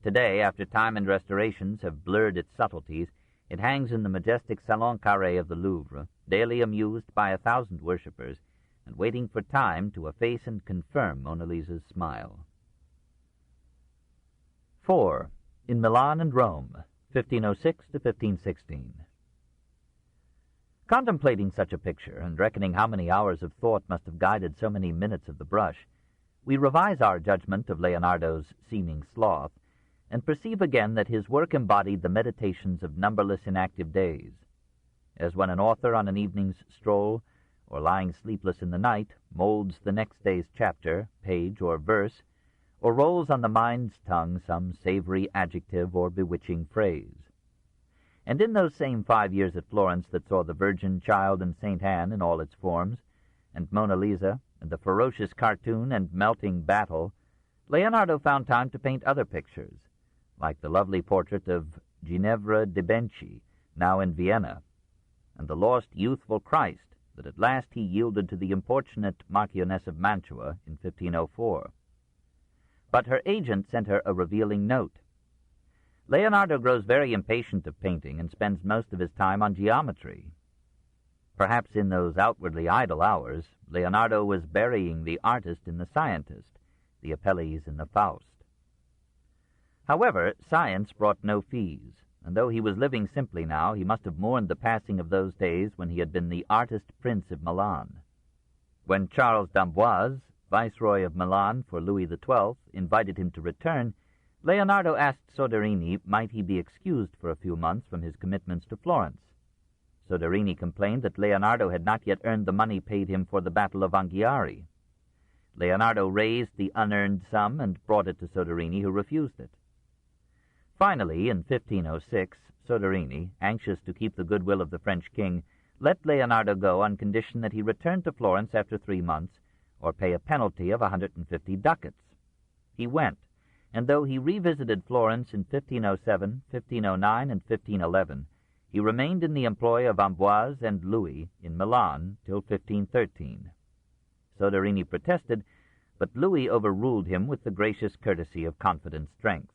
A: Today, after time and restorations have blurred its subtleties, it hangs in the majestic Salon Carré of the Louvre, daily amused by 1,000 worshippers, and waiting for time to efface and confirm Mona Lisa's smile. 4. In Milan and Rome, 1506 to 1516. Contemplating such a picture, and reckoning how many hours of thought must have guided so many minutes of the brush, we revise our judgment of Leonardo's seeming sloth, and perceive again that his work embodied the meditations of numberless inactive days. As when an author on an evening's stroll, or lying sleepless in the night, molds the next day's chapter, page, or verse, or rolls on the mind's tongue some savory adjective or bewitching phrase. And in those same 5 years at Florence that saw the Virgin Child and St. Anne in all its forms, and Mona Lisa, and the ferocious cartoon and melting battle, Leonardo found time to paint other pictures, like the lovely portrait of Ginevra de' Benci, now in Vienna, and the lost youthful Christ that at last he yielded to the importunate Marchioness of Mantua in 1504. But her agent sent her a revealing note. Leonardo grows very impatient of painting and spends most of his time on geometry. Perhaps in those outwardly idle hours, Leonardo was burying the artist in the scientist, the Apelles in the Faust. However, science brought no fees, and though he was living simply now, he must have mourned the passing of those days when he had been the artist prince of Milan. When Charles d'Amboise, Viceroy of Milan for Louis XII, invited him to return, Leonardo asked Soderini might he be excused for a few months from his commitments to Florence. Soderini complained that Leonardo had not yet earned the money paid him for the Battle of Anghiari. Leonardo raised the unearned sum and brought it to Soderini, who refused it. Finally, in 1506, Soderini, anxious to keep the goodwill of the French king, let Leonardo go on condition that he return to Florence after 3 months or pay a penalty of 150 ducats. He went, and though he revisited Florence in 1507, 1509, and 1511, he remained in the employ of Amboise and Louis in Milan till 1513. Soderini protested, but Louis overruled him with the gracious courtesy of confident strength.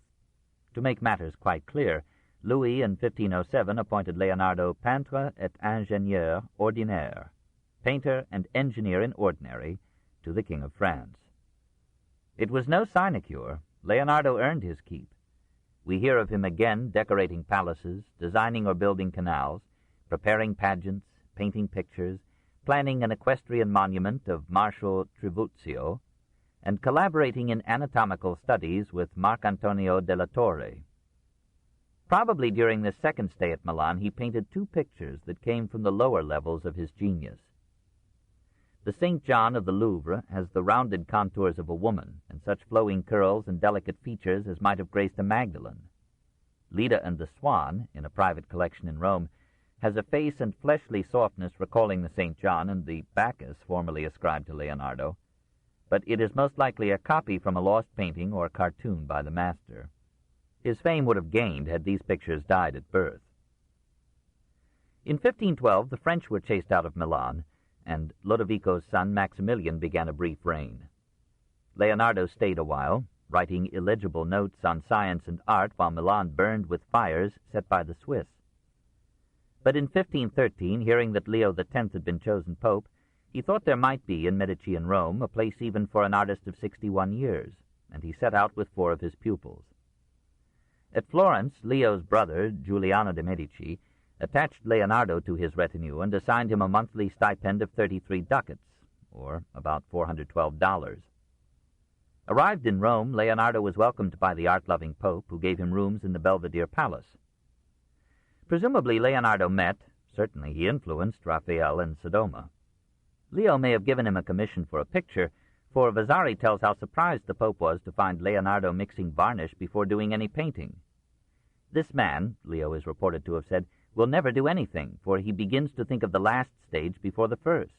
A: To make matters quite clear, Louis in 1507 appointed Leonardo peintre et ingénieur ordinaire, painter and engineer in ordinary, to the King of France. It was no sinecure. Leonardo earned his keep. We hear of him again decorating palaces, designing or building canals, preparing pageants, painting pictures, planning an equestrian monument of Marshal Trivulzio, and collaborating in anatomical studies with Marcantonio della Torre. Probably during this second stay at Milan he painted 2 pictures that came from the lower levels of his genius. The St. John of the Louvre has the rounded contours of a woman and such flowing curls and delicate features as might have graced a Magdalene. Leda and the Swan, in a private collection in Rome, has a face and fleshly softness recalling the St. John and the Bacchus formerly ascribed to Leonardo, but it is most likely a copy from a lost painting or cartoon by the master. His fame would have gained had these pictures died at birth. In 1512 the French were chased out of Milan, and Lodovico's son Maximilian began a brief reign. Leonardo stayed a while, writing illegible notes on science and art while Milan burned with fires set by the Swiss. But in 1513, hearing that Leo X had been chosen pope, he thought there might be in Medici and Rome a place even for an artist of 61 years, and he set out with 4 of his pupils. At Florence, Leo's brother, Giuliano de' Medici, attached Leonardo to his retinue and assigned him a monthly stipend of 33 ducats, or about $412. Arrived in Rome, Leonardo was welcomed by the art-loving pope, who gave him rooms in the Belvedere Palace. Presumably Leonardo met, certainly he influenced, Raphael and Sodoma. Leo may have given him a commission for a picture, for Vasari tells how surprised the pope was to find Leonardo mixing varnish before doing any painting. This man, Leo is reported to have said, will never do anything, for he begins to think of the last stage before the first.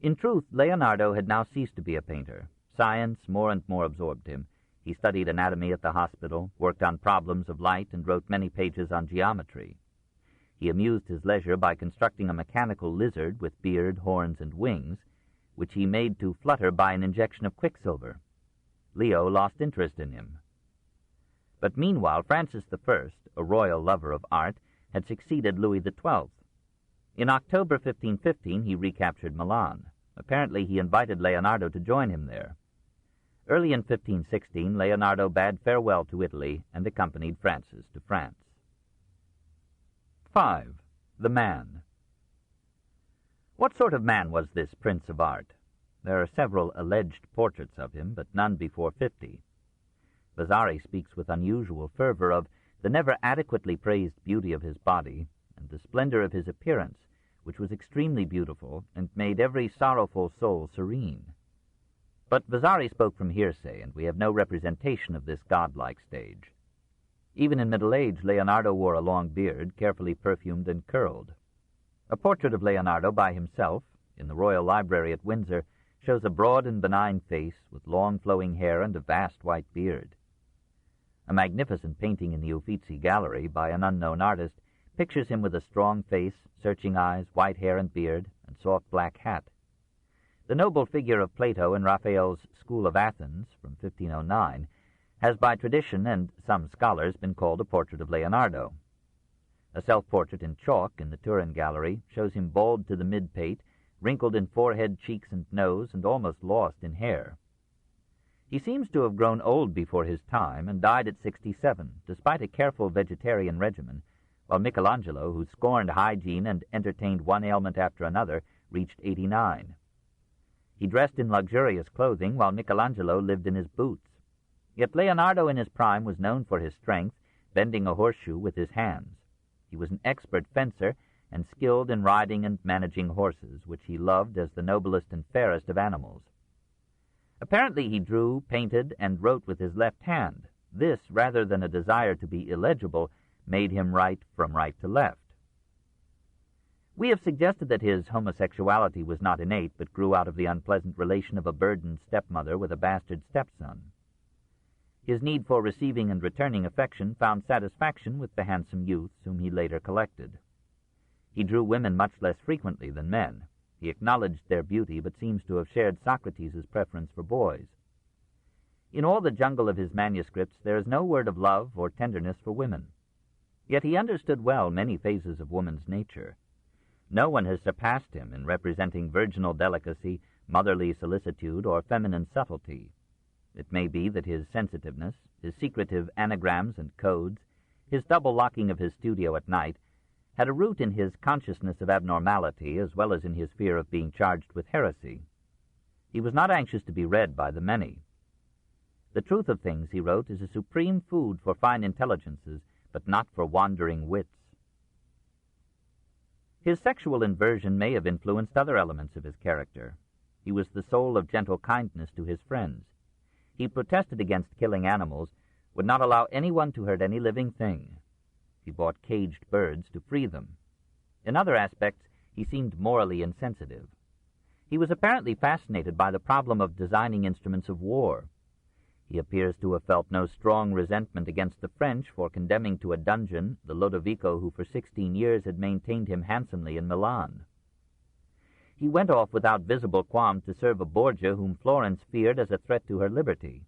A: In truth, Leonardo had now ceased to be a painter. Science more and more absorbed him. He studied anatomy at the hospital, worked on problems of light, and wrote many pages on geometry. He amused his leisure by constructing a mechanical lizard with beard, horns, and wings, which he made to flutter by an injection of quicksilver. Leo lost interest in him. But meanwhile Francis I, a royal lover of art, had succeeded Louis XII. In October 1515 he recaptured Milan. Apparently he invited Leonardo to join him there. Early in 1516, Leonardo bade farewell to Italy and accompanied Francis to France. 5. The Man. What sort of man was this prince of art? There are several alleged portraits of him, but none before 50. Vasari speaks with unusual fervor of the never adequately praised beauty of his body and the splendor of his appearance, which was extremely beautiful and made every sorrowful soul serene. But Vasari spoke from hearsay, and we have no representation of this godlike stage. Even in middle age, Leonardo wore a long beard, carefully perfumed and curled. A portrait of Leonardo by himself, in the Royal Library at Windsor, shows a broad and benign face with long flowing hair and a vast white beard. A magnificent painting in the Uffizi Gallery by an unknown artist pictures him with a strong face, searching eyes, white hair and beard, and soft black hat. The noble figure of Plato in Raphael's School of Athens from 1509 has by tradition and some scholars been called a portrait of Leonardo. A self-portrait in chalk in the Turin Gallery shows him bald to the mid-pate, wrinkled in forehead, cheeks, and nose, and almost lost in hair. He seems to have grown old before his time and died at 67, despite a careful vegetarian regimen, while Michelangelo, who scorned hygiene and entertained one ailment after another, reached 89. He dressed in luxurious clothing, while Michelangelo lived in his boots. Yet Leonardo in his prime was known for his strength, bending a horseshoe with his hands. He was an expert fencer and skilled in riding and managing horses, which he loved as the noblest and fairest of animals. Apparently he drew, painted, and wrote with his left hand, This, rather than a desire to be illegible, made him write from right to left. We have suggested that his homosexuality was not innate, but grew out of the unpleasant relation of a burdened stepmother with a bastard stepson. His need for receiving and returning affection found satisfaction with the handsome youths whom he later collected. He drew women much less frequently than men. He acknowledged their beauty, but seems to have shared Socrates' preference for boys. In all the jungle of his manuscripts there is no word of love or tenderness for women. Yet he understood well many phases of woman's nature. No one has surpassed him in representing virginal delicacy, motherly solicitude, or feminine subtlety. It may be that his sensitiveness, his secretive anagrams and codes, his double locking of his studio at night, had a root in his consciousness of abnormality as well as in his fear of being charged with heresy. He was not anxious to be read by the many. The truth of things, he wrote, is a supreme food for fine intelligences, but not for wandering wits. His sexual inversion may have influenced other elements of his character. He was the soul of gentle kindness to his friends. He protested against killing animals, would not allow anyone to hurt any living thing. He bought caged birds to free them. In other aspects, he seemed morally insensitive. He was apparently fascinated by the problem of designing instruments of war. He appears to have felt no strong resentment against the French for condemning to a dungeon the Lodovico who for 16 years had maintained him handsomely in Milan. He went off without visible qualms to serve a Borgia whom Florence feared as a threat to her liberty.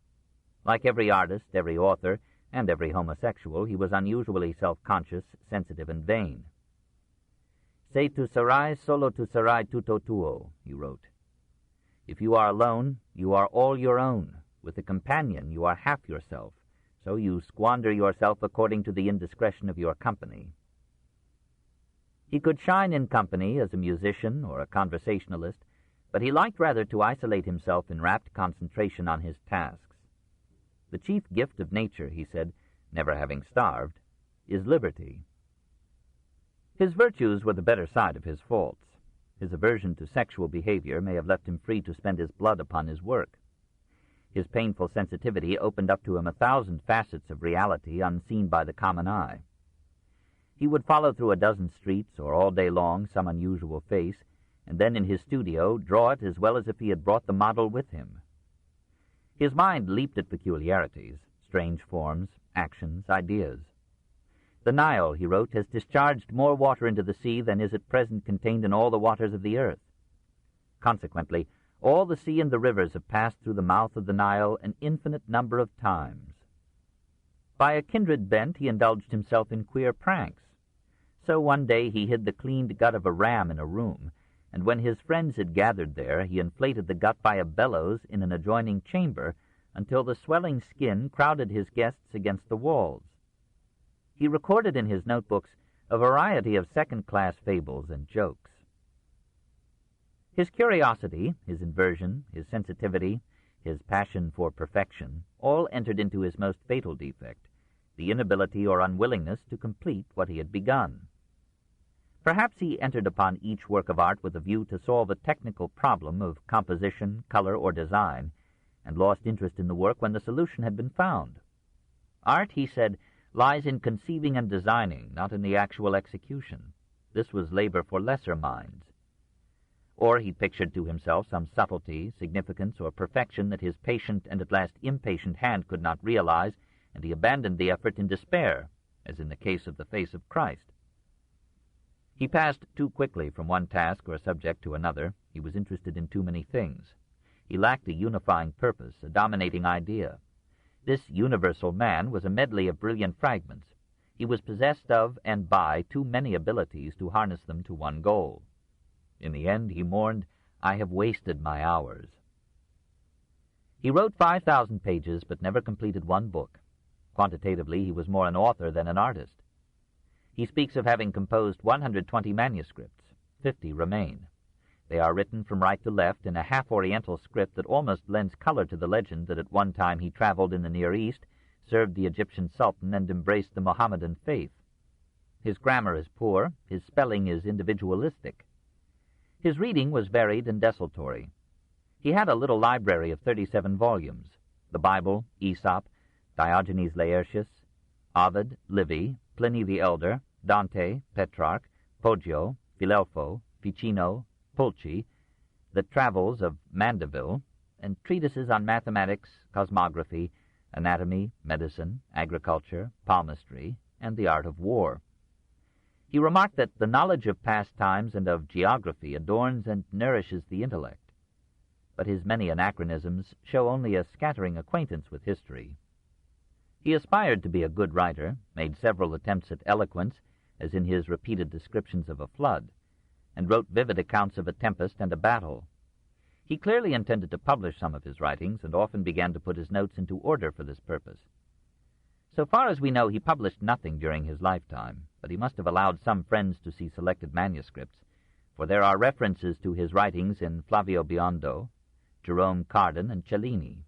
A: Like every artist, every author, and every homosexual, he was unusually self-conscious, sensitive, and vain. "Se tu sarai, solo tu sarai tutto tuo," he wrote. "If you are alone, you are all your own. With a companion, you are half yourself, so you squander yourself according to the indiscretion of your company." He could shine in company as a musician or a conversationalist, but he liked rather to isolate himself in rapt concentration on his tasks. The chief gift of nature, he said, never having starved, is liberty. His virtues were the better side of his faults. His aversion to sexual behavior may have left him free to spend his blood upon his work. His painful sensitivity opened up to him 1,000 facets of reality unseen by the common eye. He would follow through a dozen streets or all day long some unusual face, and then in his studio draw it as well as if he had brought the model with him. His mind leaped at peculiarities, strange forms, actions, ideas. "The Nile," he wrote, "has discharged more water into the sea than is at present contained in all the waters of the earth. Consequently, all the sea and the rivers have passed through the mouth of the Nile an infinite number of times." By a kindred bent, he indulged himself in queer pranks. So one day he hid the cleaned gut of a ram in a room, and when his friends had gathered there, he inflated the gut by a bellows in an adjoining chamber until the swelling skin crowded his guests against the walls. He recorded in his notebooks a variety of second-class fables and jokes. His curiosity, his inversion, his sensitivity, his passion for perfection, all entered into his most fatal defect, the inability or unwillingness to complete what he had begun. Perhaps he entered upon each work of art with a view to solve a technical problem of composition, color, or design, and lost interest in the work when the solution had been found. Art, he said, lies in conceiving and designing, not in the actual execution. This was labor for lesser minds. Or he pictured to himself some subtlety, significance, or perfection that his patient and at last impatient hand could not realize, and he abandoned the effort in despair, as in the case of the face of Christ. He passed too quickly from one task or subject to another. He was interested in too many things. He lacked a unifying purpose, a dominating idea. This universal man was a medley of brilliant fragments. He was possessed of and by too many abilities to harness them to one goal. In the end, he mourned, "I have wasted my hours." He wrote 5,000 pages, but never completed one book. Quantitatively, he was more an author than an artist. He speaks of having composed 120 manuscripts. 50 remain. They are written from right to left in a half-Oriental script that almost lends color to the legend that at one time he traveled in the Near East, served the Egyptian Sultan, and embraced the Mohammedan faith. His grammar is poor. His spelling is individualistic. His reading was varied and desultory. He had a little library of 37 volumes, the Bible, Aesop, Diogenes Laertius, Ovid, Livy, Pliny the Elder, Dante, Petrarch, Poggio, Filelfo, Ficino, Pulci, the Travels of Mandeville, and treatises on mathematics, cosmography, anatomy, medicine, agriculture, palmistry, and the art of war. He remarked that the knowledge of past times and of geography adorns and nourishes the intellect, but his many anachronisms show only a scattering acquaintance with history. He aspired to be a good writer, made several attempts at eloquence, as in his repeated descriptions of a flood, and wrote vivid accounts of a tempest and a battle. He clearly intended to publish some of his writings, and often began to put his notes into order for this purpose. So far as we know, he published nothing during his lifetime, but he must have allowed some friends to see selected manuscripts, for there are references to his writings in Flavio Biondo, Jerome Cardan, and Cellini.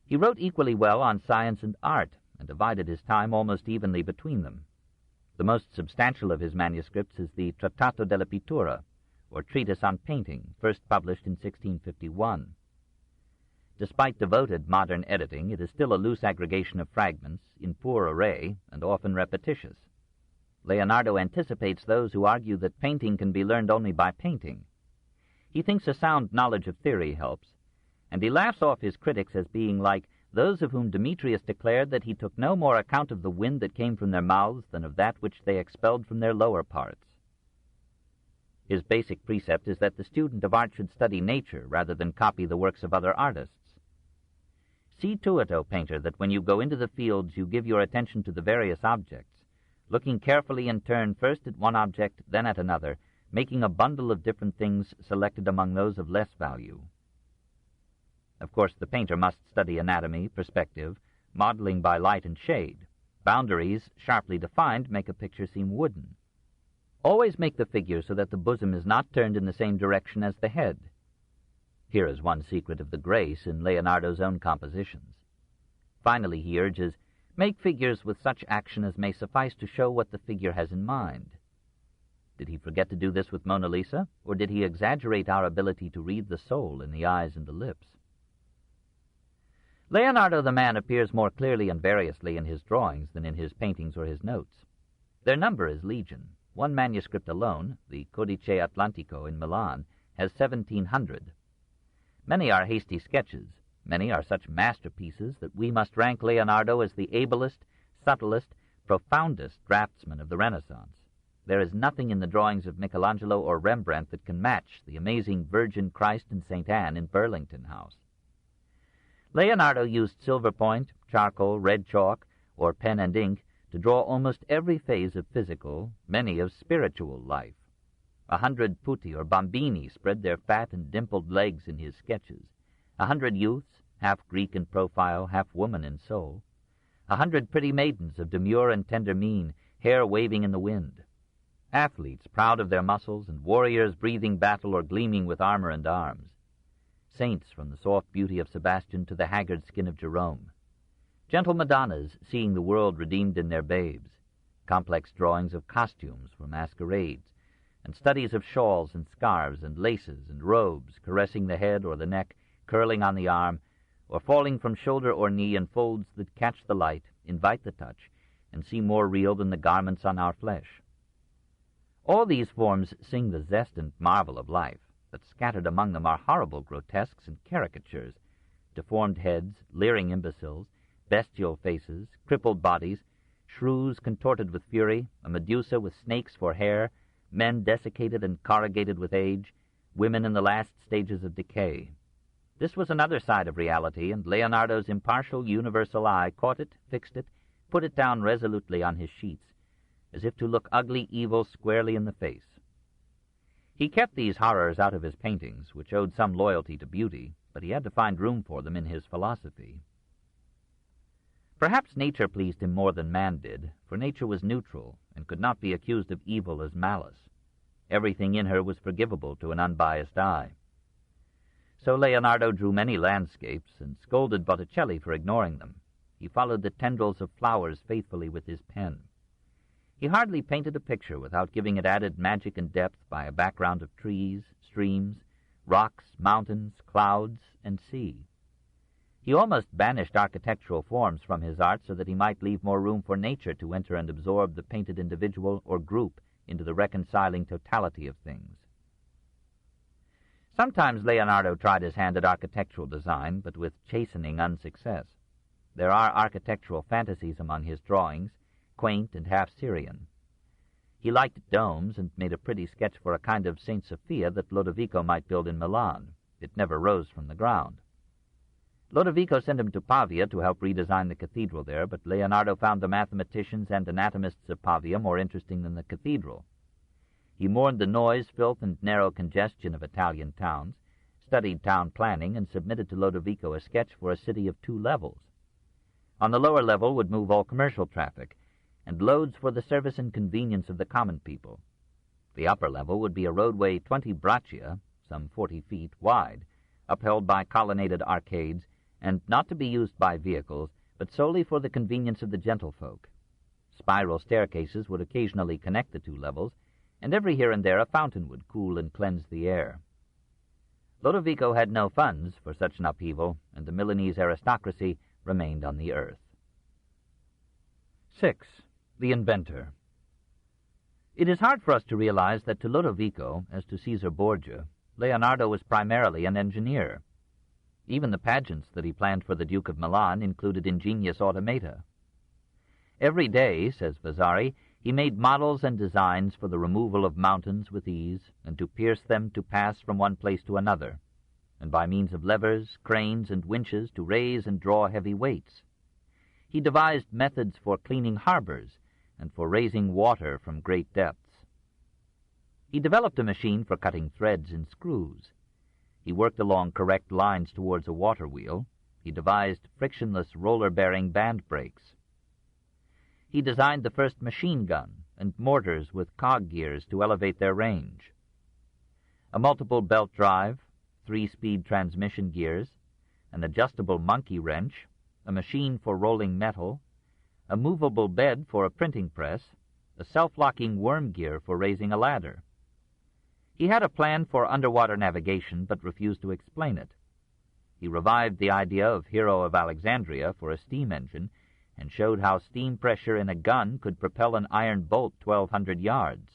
A: He wrote equally well on science and art, and divided his time almost evenly between them. The most substantial of his manuscripts is the Trattato della Pittura, or Treatise on Painting, first published in 1651. Despite devoted modern editing, it is still a loose aggregation of fragments, in poor array, and often repetitious. Leonardo anticipates those who argue that painting can be learned only by painting. He thinks a sound knowledge of theory helps, and he laughs off his critics as being like those of whom Demetrius declared that he took no more account of the wind that came from their mouths than of that which they expelled from their lower parts. His basic precept is that the student of art should study nature rather than copy the works of other artists. See to it, O painter, that when you go into the fields you give your attention to the various objects, looking carefully in turn first at one object, then at another, making a bundle of different things selected among those of less value. Of course, the painter must study anatomy, perspective, modeling by light and shade. Boundaries, sharply defined, make a picture seem wooden. Always make the figure so that the bosom is not turned in the same direction as the head. Here is one secret of the grace in Leonardo's own compositions. Finally, he urges, make figures with such action as may suffice to show what the figure has in mind. Did he forget to do this with Mona Lisa, or did he exaggerate our ability to read the soul in the eyes and the lips? Leonardo the man appears more clearly and variously in his drawings than in his paintings or his notes. Their number is legion. One manuscript alone, the Codice Atlantico in Milan, has 1,700. Many are hasty sketches. Many are such masterpieces that we must rank Leonardo as the ablest, subtlest, profoundest draftsman of the Renaissance. There is nothing in the drawings of Michelangelo or Rembrandt that can match the amazing Virgin Christ and St. Anne in Burlington House. Leonardo used silver point, charcoal, red chalk, or pen and ink to draw almost every phase of physical, many of spiritual life. 100 putti or bambini spread their fat and dimpled legs in his sketches. 100 youths, half Greek in profile, half woman in soul. 100 pretty maidens of demure and tender mien, hair waving in the wind. Athletes proud of their muscles, and warriors breathing battle or gleaming with armor and arms. Saints from the soft beauty of Sebastian to the haggard skin of Jerome. Gentle Madonnas seeing the world redeemed in their babes. Complex drawings of costumes for masquerades, and studies of shawls and scarves and laces and robes caressing the head or the neck, curling on the arm, or falling from shoulder or knee in folds that catch the light, invite the touch, and seem more real than the garments on our flesh. All these forms sing the zest and marvel of life, but scattered among them are horrible grotesques and caricatures, deformed heads, leering imbeciles, bestial faces, crippled bodies, shrews contorted with fury, a Medusa with snakes for hair, men desiccated and corrugated with age, women in the last stages of decay. This was another side of reality, and Leonardo's impartial, universal eye caught it, fixed it, put it down resolutely on his sheets, as if to look ugly evil squarely in the face. He kept these horrors out of his paintings, which owed some loyalty to beauty, but he had to find room for them in his philosophy. Perhaps nature pleased him more than man did, for nature was neutral and could not be accused of evil as malice. Everything in her was forgivable to an unbiased eye. So Leonardo drew many landscapes and scolded Botticelli for ignoring them. He followed the tendrils of flowers faithfully with his pen. He hardly painted a picture without giving it added magic and depth by a background of trees, streams, rocks, mountains, clouds, and sea. He almost banished architectural forms from his art so that he might leave more room for nature to enter and absorb the painted individual or group into the reconciling totality of things. Sometimes Leonardo tried his hand at architectural design, but with chastening unsuccess. There are architectural fantasies among his drawings, quaint and half Syrian. He liked domes and made a pretty sketch for a kind of St. Sophia that Lodovico might build in Milan. It never rose from the ground. Lodovico sent him to Pavia to help redesign the cathedral there, but Leonardo found the mathematicians and anatomists of Pavia more interesting than the cathedral. He mourned the noise, filth, and narrow congestion of Italian towns, studied town planning, and submitted to Lodovico a sketch for a city of 2 levels. On the lower level would move all commercial traffic, and loads for the service and convenience of the common people. The upper level would be a roadway 20 braccia, some 40 feet, wide, upheld by colonnaded arcades, and not to be used by vehicles, but solely for the convenience of the gentlefolk. Spiral staircases would occasionally connect the 2 levels, and every here and there a fountain would cool and cleanse the air. Lodovico had no funds for such an upheaval, and the Milanese aristocracy remained on the earth. 6. The inventor. It is hard for us to realize that to Lodovico, as to Caesar Borgia, Leonardo was primarily an engineer. Even the pageants that he planned for the Duke of Milan included ingenious automata. Every day, says Vasari, he made models and designs for the removal of mountains with ease, and to pierce them to pass from one place to another, and by means of levers, cranes, and winches to raise and draw heavy weights. He devised methods for cleaning harbors and for raising water from great depths. He developed a machine for cutting threads in screws. He worked along correct lines towards a water wheel. He devised frictionless roller-bearing band brakes. He designed the first machine gun and mortars with cog gears to elevate their range. A multiple belt drive, 3-speed transmission gears, an adjustable monkey wrench, a machine for rolling metal, a movable bed for a printing press, a self-locking worm gear for raising a ladder. He had a plan for underwater navigation, but refused to explain it. He revived the idea of Hero of Alexandria for a steam engine, and showed how steam pressure in a gun could propel an iron bolt 1,200 yards.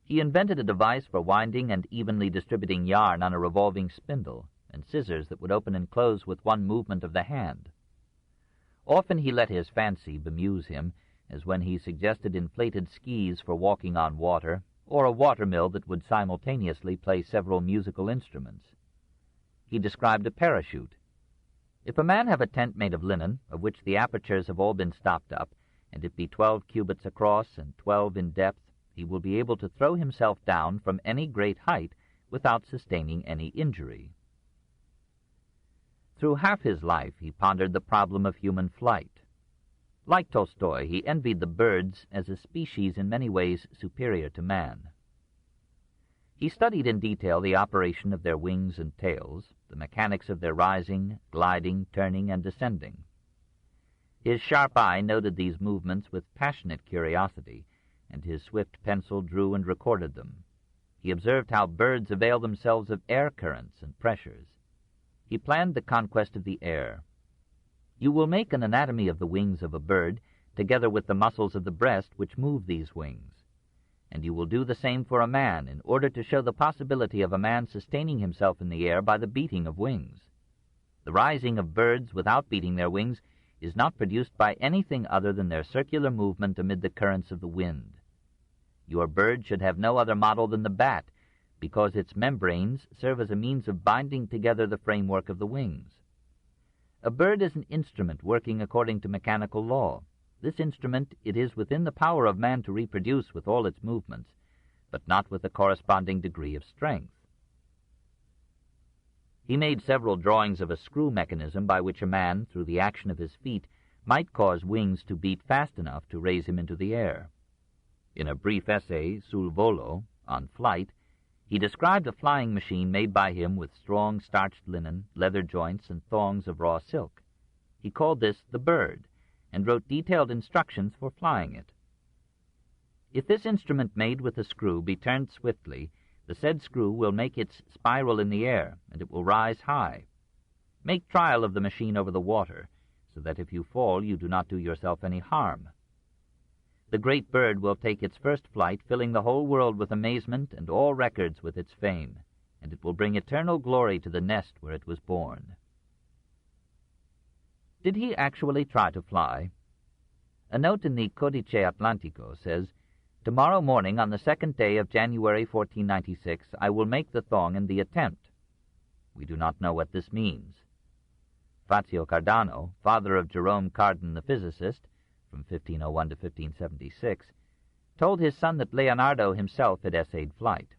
A: He invented a device for winding and evenly distributing yarn on a revolving spindle, and scissors that would open and close with one movement of the hand. Often he let his fancy bemuse him, as when he suggested inflated skis for walking on water, or a watermill that would simultaneously play several musical instruments. He described a parachute. If a man have a tent made of linen, of which the apertures have all been stopped up, and it be 12 cubits across and 12 in depth, he will be able to throw himself down from any great height without sustaining any injury. Through half his life he pondered the problem of human flight. Like Tolstoy, he envied the birds as a species in many ways superior to man. He studied in detail the operation of their wings and tails, the mechanics of their rising, gliding, turning, and descending. His sharp eye noted these movements with passionate curiosity, and his swift pencil drew and recorded them. He observed how birds avail themselves of air currents and pressures. He planned the conquest of the air. You will make an anatomy of the wings of a bird, together with the muscles of the breast which move these wings. And you will do the same for a man, in order to show the possibility of a man sustaining himself in the air by the beating of wings. The rising of birds without beating their wings is not produced by anything other than their circular movement amid the currents of the wind. Your bird should have no other model than the bat, because its membranes serve as a means of binding together the framework of the wings. A bird is an instrument working according to mechanical law. This instrument it is within the power of man to reproduce with all its movements, but not with a corresponding degree of strength. He made several drawings of a screw mechanism by which a man, through the action of his feet, might cause wings to beat fast enough to raise him into the air. In a brief essay, Sul Volo, on flight, he described a flying machine made by him with strong starched linen, leather joints, and thongs of raw silk. He called this the bird, and wrote detailed instructions for flying it. If this instrument made with a screw be turned swiftly, the said screw will make its spiral in the air, and it will rise high. Make trial of the machine over the water, so that if you fall you do not do yourself any harm. The great bird will take its first flight, filling the whole world with amazement and all records with its fame, and it will bring eternal glory to the nest where it was born. Did he actually try to fly? A note in the Codice Atlantico says, "Tomorrow morning, on the 2nd day of January 1496, I will make the thong in the attempt." We do not know what this means. Fazio Cardano, father of Jerome Cardan the physicist, from 1501 to 1576, told his son that Leonardo himself had essayed flight.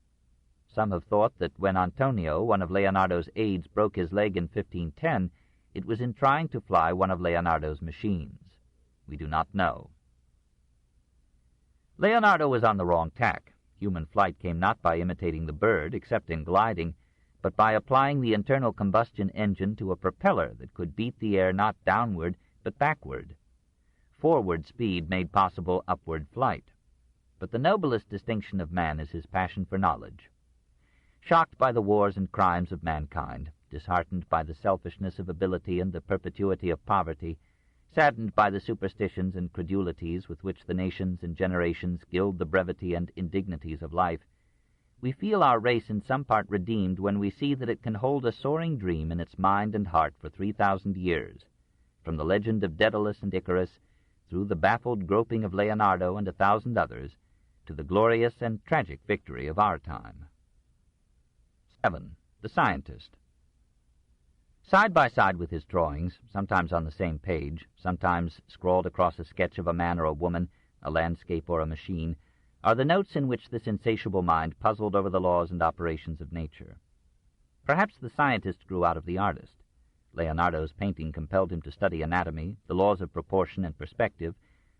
A: Some have thought that when Antonio, one of Leonardo's aides, broke his leg in 1510, it was in trying to fly one of Leonardo's machines. We do not know. Leonardo was on the wrong tack. Human flight came not by imitating the bird, except in gliding, but by applying the internal combustion engine to a propeller that could beat the air not downward, but backward. Forward speed made possible upward flight. But the noblest distinction of man is his passion for knowledge. Shocked by the wars and crimes of mankind, disheartened by the selfishness of ability and the perpetuity of poverty, saddened by the superstitions and credulities with which the nations and generations gild the brevity and indignities of life, we feel our race in some part redeemed when we see that it can hold a soaring dream in its mind and heart for 3,000 years, from the legend of Daedalus and Icarus, through the baffled groping of Leonardo and 1,000 others, to the glorious and tragic victory of our time. 7. The Scientist. Side by side with his drawings, sometimes on the same page, sometimes scrawled across a sketch of a man or a woman, a landscape or a machine, are the notes in which this insatiable mind puzzled over the laws and operations of nature. Perhaps the scientist grew out of the artist. Leonardo's painting compelled him to study anatomy, the laws of proportion and perspective,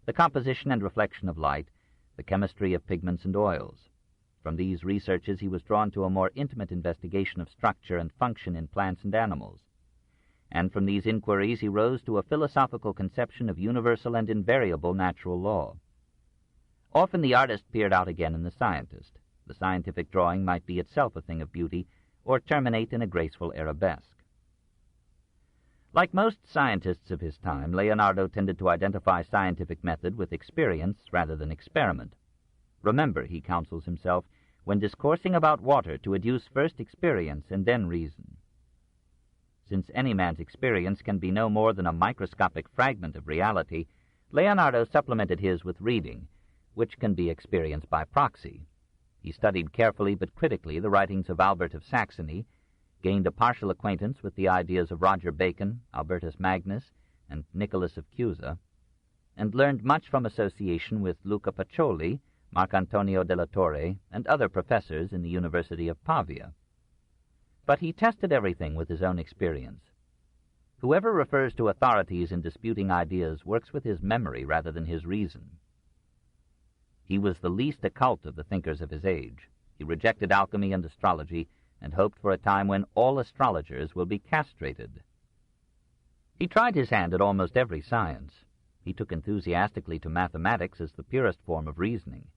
A: the composition and reflection of light, the chemistry of pigments and oils. From these researches he was drawn to a more intimate investigation of structure and function in plants and animals. And from these inquiries he rose to a philosophical conception of universal and invariable natural law. Often the artist peered out again in the scientist. The scientific drawing might be itself a thing of beauty, or terminate in a graceful arabesque. Like most scientists of his time, Leonardo tended to identify scientific method with experience rather than experiment. Remember, he counsels himself, when discoursing about water, to adduce first experience and then reason. Since any man's experience can be no more than a microscopic fragment of reality, Leonardo supplemented his with reading, which can be experienced by proxy. He studied carefully but critically the writings of Albert of Saxony, gained a partial acquaintance with the ideas of Roger Bacon, Albertus Magnus, and Nicholas of Cusa, and learned much from association with Luca Pacioli, Marcantonio della Torre, and other professors in the University of Pavia. But he tested everything with his own experience. Whoever refers to authorities in disputing ideas works with his memory rather than his reason. He was the least occult of the thinkers of his age. He rejected alchemy and astrology, and hoped for a time when all astrologers will be castrated. He tried his hand at almost every science. He took enthusiastically to mathematics as the purest form of reasoning.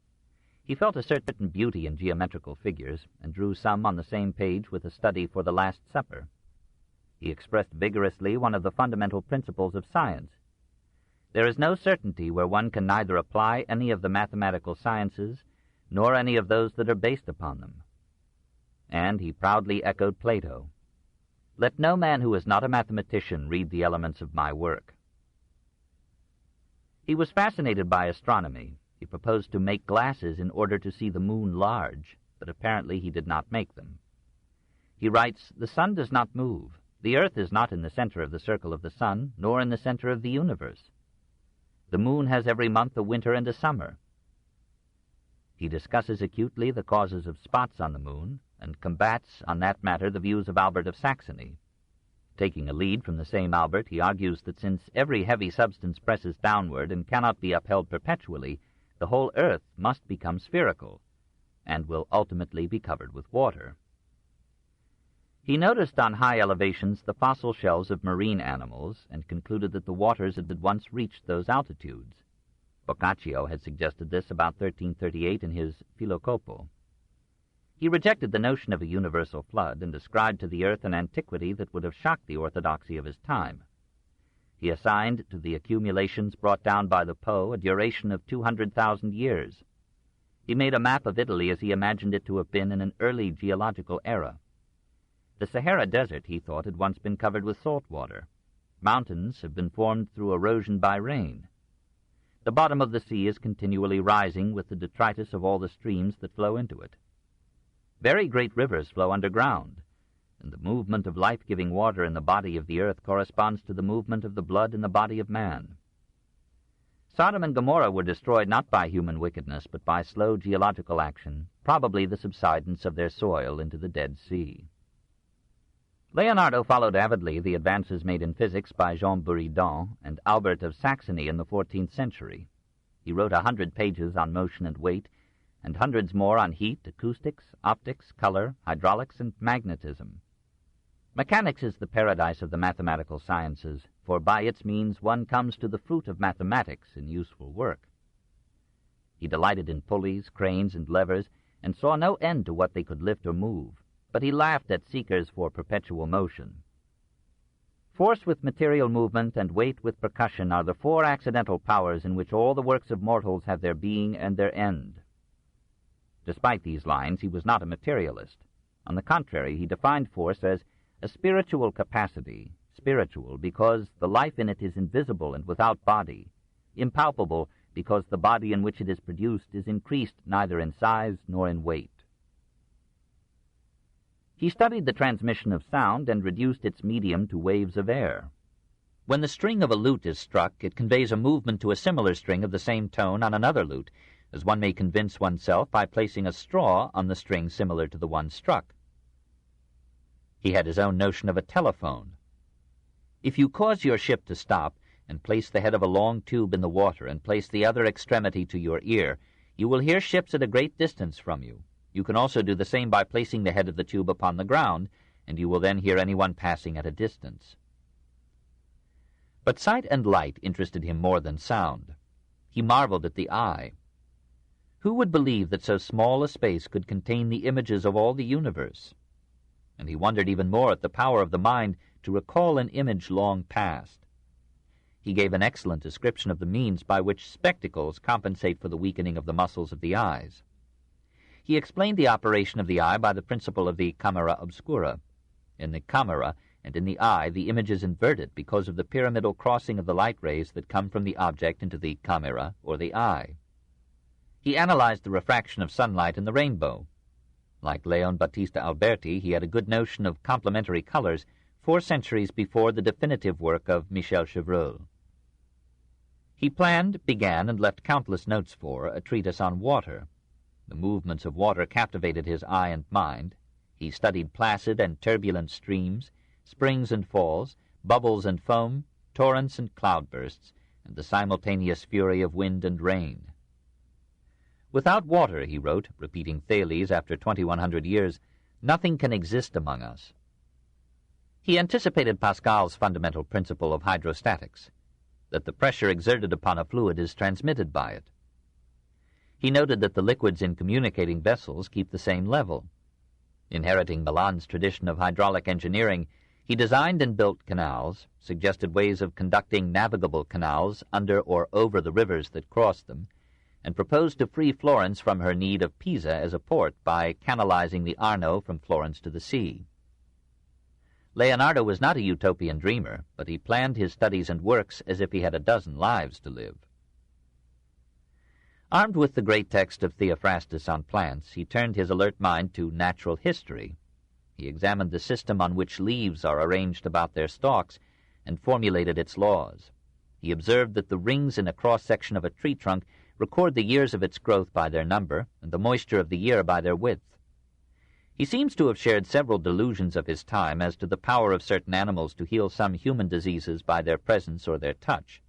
A: He felt a certain beauty in geometrical figures, and drew some on the same page with a study for the Last Supper. He expressed vigorously one of the fundamental principles of science. There is no certainty where one can neither apply any of the mathematical sciences, nor any of those that are based upon them. And he proudly echoed Plato, "Let no man who is not a mathematician read the elements of my work." He was fascinated by astronomy. He proposed to make glasses in order to see the moon large, but apparently he did not make them. He writes, "The sun does not move. The earth is not in the center of the circle of the sun, nor in the center of the universe. The moon has every month a winter and a summer." He discusses acutely the causes of spots on the moon, and combats on that matter the views of Albert of Saxony. Taking a lead from the same Albert, he argues that since every heavy substance presses downward and cannot be upheld perpetually, the whole earth must become spherical, and will ultimately be covered with water. He noticed on high elevations the fossil shells of marine animals, and concluded that the waters had once reached those altitudes. Boccaccio had suggested this about 1338 in his Filocopo. He rejected the notion of a universal flood and ascribed to the earth an antiquity that would have shocked the orthodoxy of his time. He assigned to the accumulations brought down by the Po a duration of 200,000 years. He made a map of Italy as he imagined it to have been in an early geological era. The Sahara Desert, he thought, had once been covered with salt water. Mountains have been formed through erosion by rain. The bottom of the sea is continually rising with the detritus of all the streams that flow into it. Very great rivers flow underground, and the movement of life-giving water in the body of the earth corresponds to the movement of the blood in the body of man. Sodom and Gomorrah were destroyed not by human wickedness, but by slow geological action, probably the subsidence of their soil into the Dead Sea. Leonardo followed avidly the advances made in physics by Jean Buridan and Albert of Saxony in the 14th century. He wrote 100 pages on motion and weight, and hundreds more on heat, acoustics, optics, color, hydraulics, and magnetism. Mechanics is the paradise of the mathematical sciences, for by its means one comes to the fruit of mathematics in useful work. He delighted in pulleys, cranes, and levers, and saw no end to what they could lift or move, but he laughed at seekers for perpetual motion. Force with material movement and weight with percussion are the four accidental powers in which all the works of mortals have their being and their end. Despite these lines, he was not a materialist. On the contrary, he defined force as a spiritual capacity, spiritual because the life in it is invisible and without body, impalpable because the body in which it is produced is increased neither in size nor in weight. He studied the transmission of sound and reduced its medium to waves of air. When the string of a lute is struck, it conveys a movement to a similar string of the same tone on another lute, as one may convince oneself by placing a straw on the string similar to the one struck. He had his own notion of a telephone. If you cause your ship to stop, and place the head of a long tube in the water, and place the other extremity to your ear, you will hear ships at a great distance from you. You can also do the same by placing the head of the tube upon the ground, and you will then hear anyone passing at a distance. But sight and light interested him more than sound. He marveled at the eye. Who would believe that so small a space could contain the images of all the universe? And he wondered even more at the power of the mind to recall an image long past. He gave an excellent description of the means by which spectacles compensate for the weakening of the muscles of the eyes. He explained the operation of the eye by the principle of the camera obscura. In the camera and in the eye, the image is inverted because of the pyramidal crossing of the light rays that come from the object into the camera, or the eye. He analyzed the refraction of sunlight in the rainbow. Like Leon Battista Alberti, he had a good notion of complementary colors 4 centuries before the definitive work of Michel Chevreul. He planned, began, and left countless notes for a treatise on water. The movements of water captivated his eye and mind. He studied placid and turbulent streams, springs and falls, bubbles and foam, torrents and cloudbursts, and the simultaneous fury of wind and rain. Without water, he wrote, repeating Thales after 2100 years, nothing can exist among us. He anticipated Pascal's fundamental principle of hydrostatics, that the pressure exerted upon a fluid is transmitted by it. He noted that the liquids in communicating vessels keep the same level. Inheriting Milan's tradition of hydraulic engineering, he designed and built canals, suggested ways of conducting navigable canals under or over the rivers that crossed them, and proposed to free Florence from her need of Pisa as a port by canalizing the Arno from Florence to the sea. Leonardo was not a utopian dreamer, but he planned his studies and works as if he had a dozen lives to live. Armed with the great text of Theophrastus on plants, he turned his alert mind to natural history. He examined the system on which leaves are arranged about their stalks and formulated its laws. He observed that the rings in a cross-section of a tree trunk record the years of its growth by their number and the moisture of the year by their width. He seems to have shared several delusions of his time as to the power of certain animals to heal some human diseases by their presence or their touch.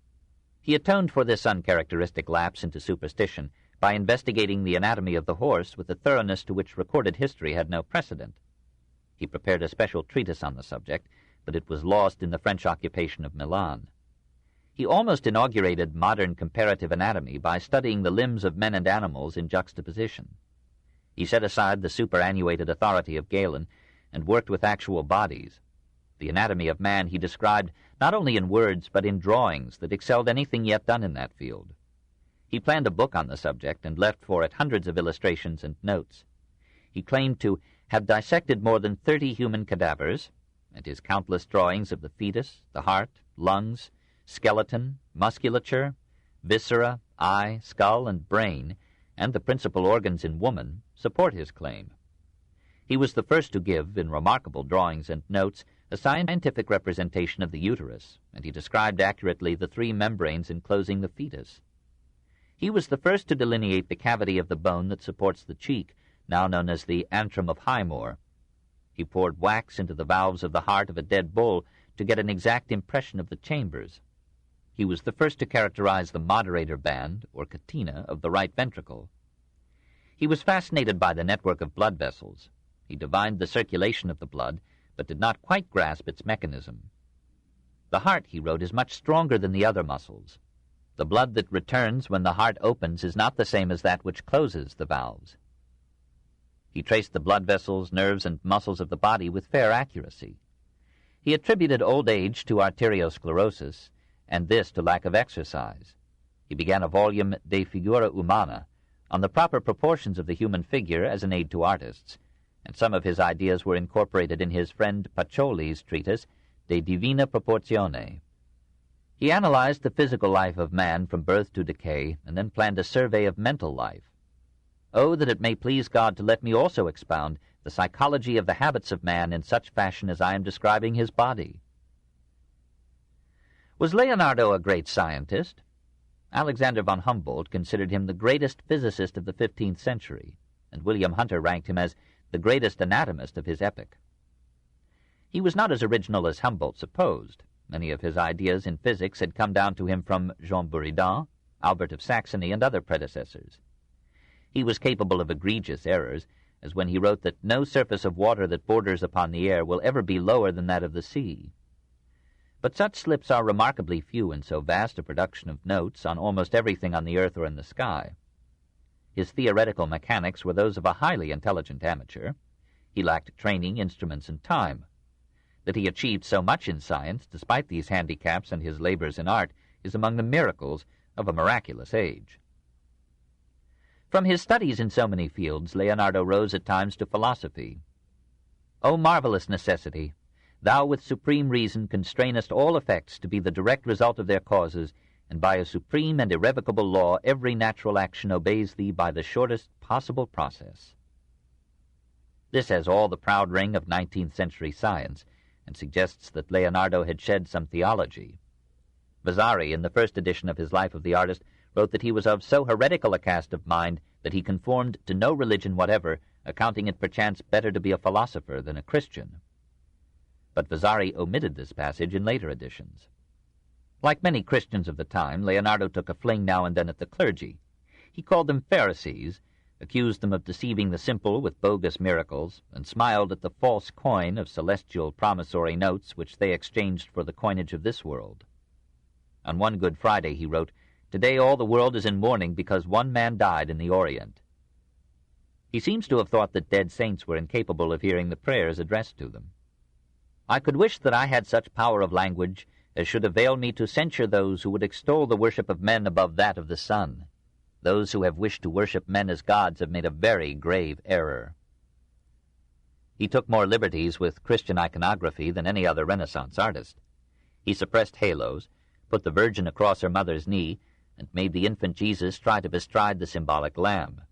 A: He atoned for this uncharacteristic lapse into superstition by investigating the anatomy of the horse with a thoroughness to which recorded history had no precedent. He prepared a special treatise on the subject, but it was lost in the French occupation of Milan. He almost inaugurated modern comparative anatomy by studying the limbs of men and animals in juxtaposition. He set aside the superannuated authority of Galen and worked with actual bodies. The anatomy of man he described not only in words but in drawings that excelled anything yet done in that field. He planned a book on the subject and left for it hundreds of illustrations and notes. He claimed to have dissected more than 30 human cadavers, and his countless drawings of the fetus, the heart, lungs, skeleton, musculature, viscera, eye, skull, and brain, and the principal organs in woman, support his claim. He was the first to give, in remarkable drawings and notes, a scientific representation of the uterus, and he described accurately the 3 membranes enclosing the fetus. He was the first to delineate the cavity of the bone that supports the cheek, now known as the antrum of Highmore. He poured wax into the valves of the heart of a dead bull to get an exact impression of the chambers. He was the first to characterize the moderator band, or catena, of the right ventricle. He was fascinated by the network of blood vessels. He divined the circulation of the blood, but did not quite grasp its mechanism. The heart, he wrote, is much stronger than the other muscles. The blood that returns when the heart opens is not the same as that which closes the valves. He traced the blood vessels, nerves, and muscles of the body with fair accuracy. He attributed old age to arteriosclerosis, and this to lack of exercise. He began a volume De Figura Humana on the proper proportions of the human figure as an aid to artists, and some of his ideas were incorporated in his friend Pacioli's treatise De Divina Proportione. He analyzed the physical life of man from birth to decay, and then planned a survey of mental life. Oh, that it may please God to let me also expound the psychology of the habits of man in such fashion as I am describing his body. Was Leonardo a great scientist? Alexander von Humboldt considered him the greatest physicist of the 15th century, and William Hunter ranked him as the greatest anatomist of his epoch. He was not as original as Humboldt supposed. Many of his ideas in physics had come down to him from Jean Buridan, Albert of Saxony, and other predecessors. He was capable of egregious errors, as when he wrote that no surface of water that borders upon the air will ever be lower than that of the sea. But such slips are remarkably few in so vast a production of notes on almost everything on the earth or in the sky. His theoretical mechanics were those of a highly intelligent amateur. He lacked training, instruments, and time. That he achieved so much in science, despite these handicaps and his labors in art, is among the miracles of a miraculous age. From his studies in so many fields, Leonardo rose at times to philosophy. O marvelous necessity! Thou with supreme reason constrainest all effects to be the direct result of their causes, and by a supreme and irrevocable law every natural action obeys thee by the shortest possible process. This has all the proud ring of 19th century science, and suggests that Leonardo had shed some theology. Vasari, in the first edition of his Life of the Artist, wrote that he was of so heretical a cast of mind that he conformed to no religion whatever, accounting it perchance better to be a philosopher than a Christian. But Vasari omitted this passage in later editions. Like many Christians of the time, Leonardo took a fling now and then at the clergy. He called them Pharisees, accused them of deceiving the simple with bogus miracles, and smiled at the false coin of celestial promissory notes which they exchanged for the coinage of this world. On one Good Friday he wrote, "Today all the world is in mourning because one man died in the Orient." He seems to have thought that dead saints were incapable of hearing the prayers addressed to them. I could wish that I had such power of language as should avail me to censure those who would extol the worship of men above that of the sun. Those who have wished to worship men as gods have made a very grave error. He took more liberties with Christian iconography than any other Renaissance artist. He suppressed halos, put the Virgin across her mother's knee, and made the infant Jesus try to bestride the symbolic lamb.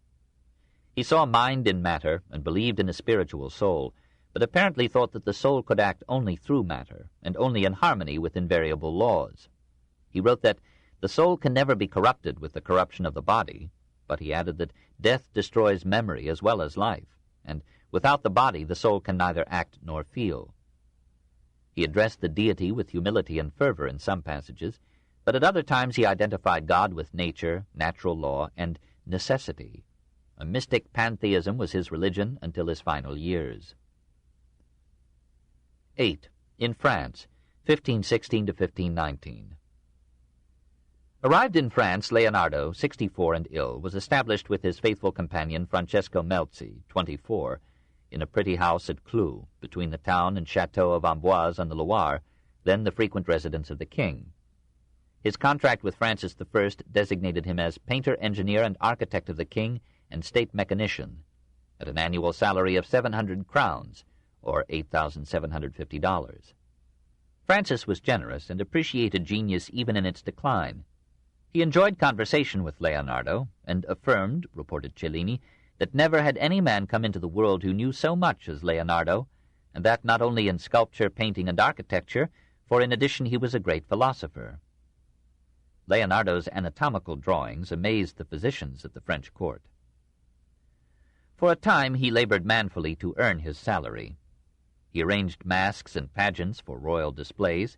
A: He saw mind in matter and believed in a spiritual soul, but apparently thought that the soul could act only through matter, and only in harmony with invariable laws. He wrote that the soul can never be corrupted with the corruption of the body, but he added that death destroys memory as well as life, and without the body the soul can neither act nor feel. He addressed the deity with humility and fervor in some passages, but at other times he identified God with nature, natural law, and necessity. A mystic pantheism was his religion until his final years. 8. In France, 1516 to 1519. Arrived in France, Leonardo, 64 and ill, was established with his faithful companion Francesco Melzi, 24, in a pretty house at Cloux, between the town and chateau of Amboise on the Loire, then the frequent residence of the king. His contract with Francis I designated him as painter, engineer, and architect of the king and state mechanician, at an annual salary of 700 crowns, or $8,750. Francis was generous and appreciated genius even in its decline. He enjoyed conversation with Leonardo, and affirmed, reported Cellini, that never had any man come into the world who knew so much as Leonardo, and that not only in sculpture, painting, and architecture, for in addition he was a great philosopher. Leonardo's anatomical drawings amazed the physicians at the French court. For a time he labored manfully to earn his salary. He arranged masks and pageants for royal displays,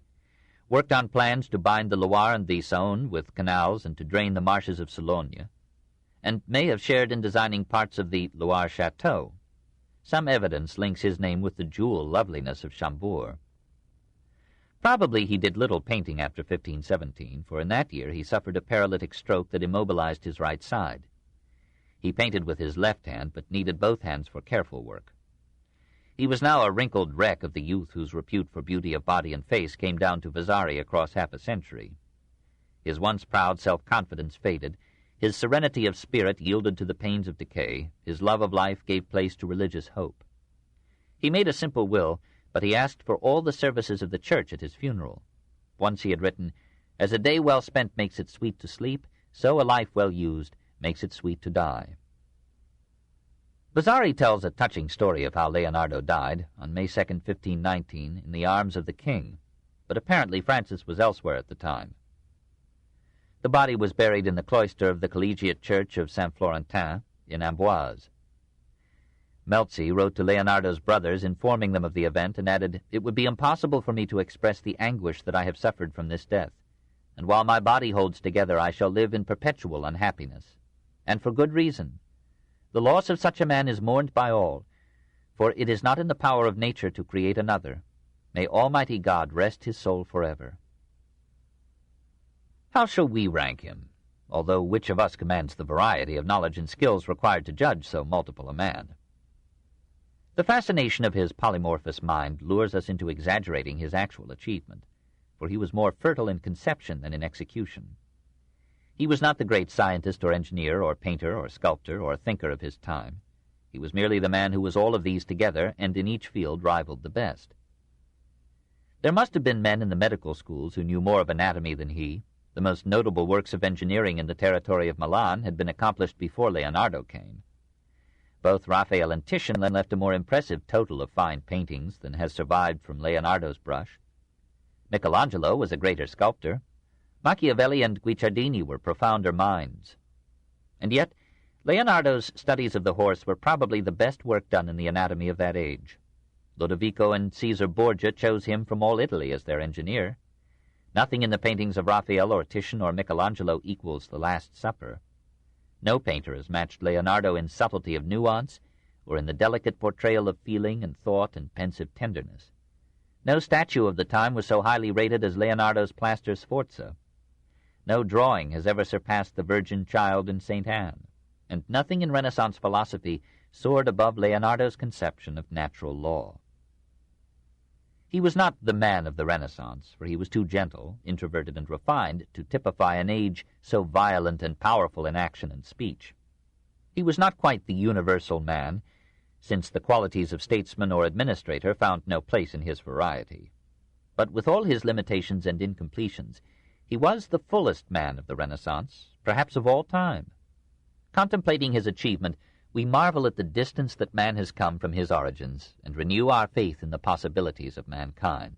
A: worked on plans to bind the Loire and the Saône with canals and to drain the marshes of Sologne, and may have shared in designing parts of the Loire Chateau. Some evidence links his name with the jewel loveliness of Chambord. Probably he did little painting after 1517, for in that year he suffered a paralytic stroke that immobilized his right side. He painted with his left hand, but needed both hands for careful work. He was now a wrinkled wreck of the youth whose repute for beauty of body and face came down to Vasari across half a century. His once proud self-confidence faded, his serenity of spirit yielded to the pains of decay, his love of life gave place to religious hope. He made a simple will, but he asked for all the services of the church at his funeral. Once he had written, "As a day well spent makes it sweet to sleep, so a life well used makes it sweet to die." Vasari tells a touching story of how Leonardo died on May 2, 1519, in the arms of the king, but apparently Francis was elsewhere at the time. The body was buried in the cloister of the collegiate church of Saint Florentin in Amboise. Melzi wrote to Leonardo's brothers informing them of the event and added, "It would be impossible for me to express the anguish that I have suffered from this death, and while my body holds together I shall live in perpetual unhappiness, and for good reason. The loss of such a man is mourned by all, for it is not in the power of nature to create another. May Almighty God rest his soul forever." How shall we rank him, although which of us commands the variety of knowledge and skills required to judge so multiple a man? The fascination of his polymorphous mind lures us into exaggerating his actual achievement, for he was more fertile in conception than in execution. He was not the great scientist or engineer or painter or sculptor or thinker of his time. He was merely the man who was all of these together and in each field rivaled the best. There must have been men in the medical schools who knew more of anatomy than he. The most notable works of engineering in the territory of Milan had been accomplished before Leonardo came. Both Raphael and Titian left a more impressive total of fine paintings than has survived from Leonardo's brush. Michelangelo was a greater sculptor. Machiavelli and Guicciardini were profounder minds. And yet, Leonardo's studies of the horse were probably the best work done in the anatomy of that age. Lodovico and Caesar Borgia chose him from all Italy as their engineer. Nothing in the paintings of Raphael or Titian or Michelangelo equals The Last Supper. No painter has matched Leonardo in subtlety of nuance or in the delicate portrayal of feeling and thought and pensive tenderness. No statue of the time was so highly rated as Leonardo's plaster Sforza. No drawing has ever surpassed the Virgin Child in St. Anne, and nothing in Renaissance philosophy soared above Leonardo's conception of natural law. He was not the man of the Renaissance, for he was too gentle, introverted, and refined to typify an age so violent and powerful in action and speech. He was not quite the universal man, since the qualities of statesman or administrator found no place in his variety. But with all his limitations and incompletions, he was the fullest man of the Renaissance, perhaps of all time. Contemplating his achievement, we marvel at the distance that man has come from his origins and renew our faith in the possibilities of mankind.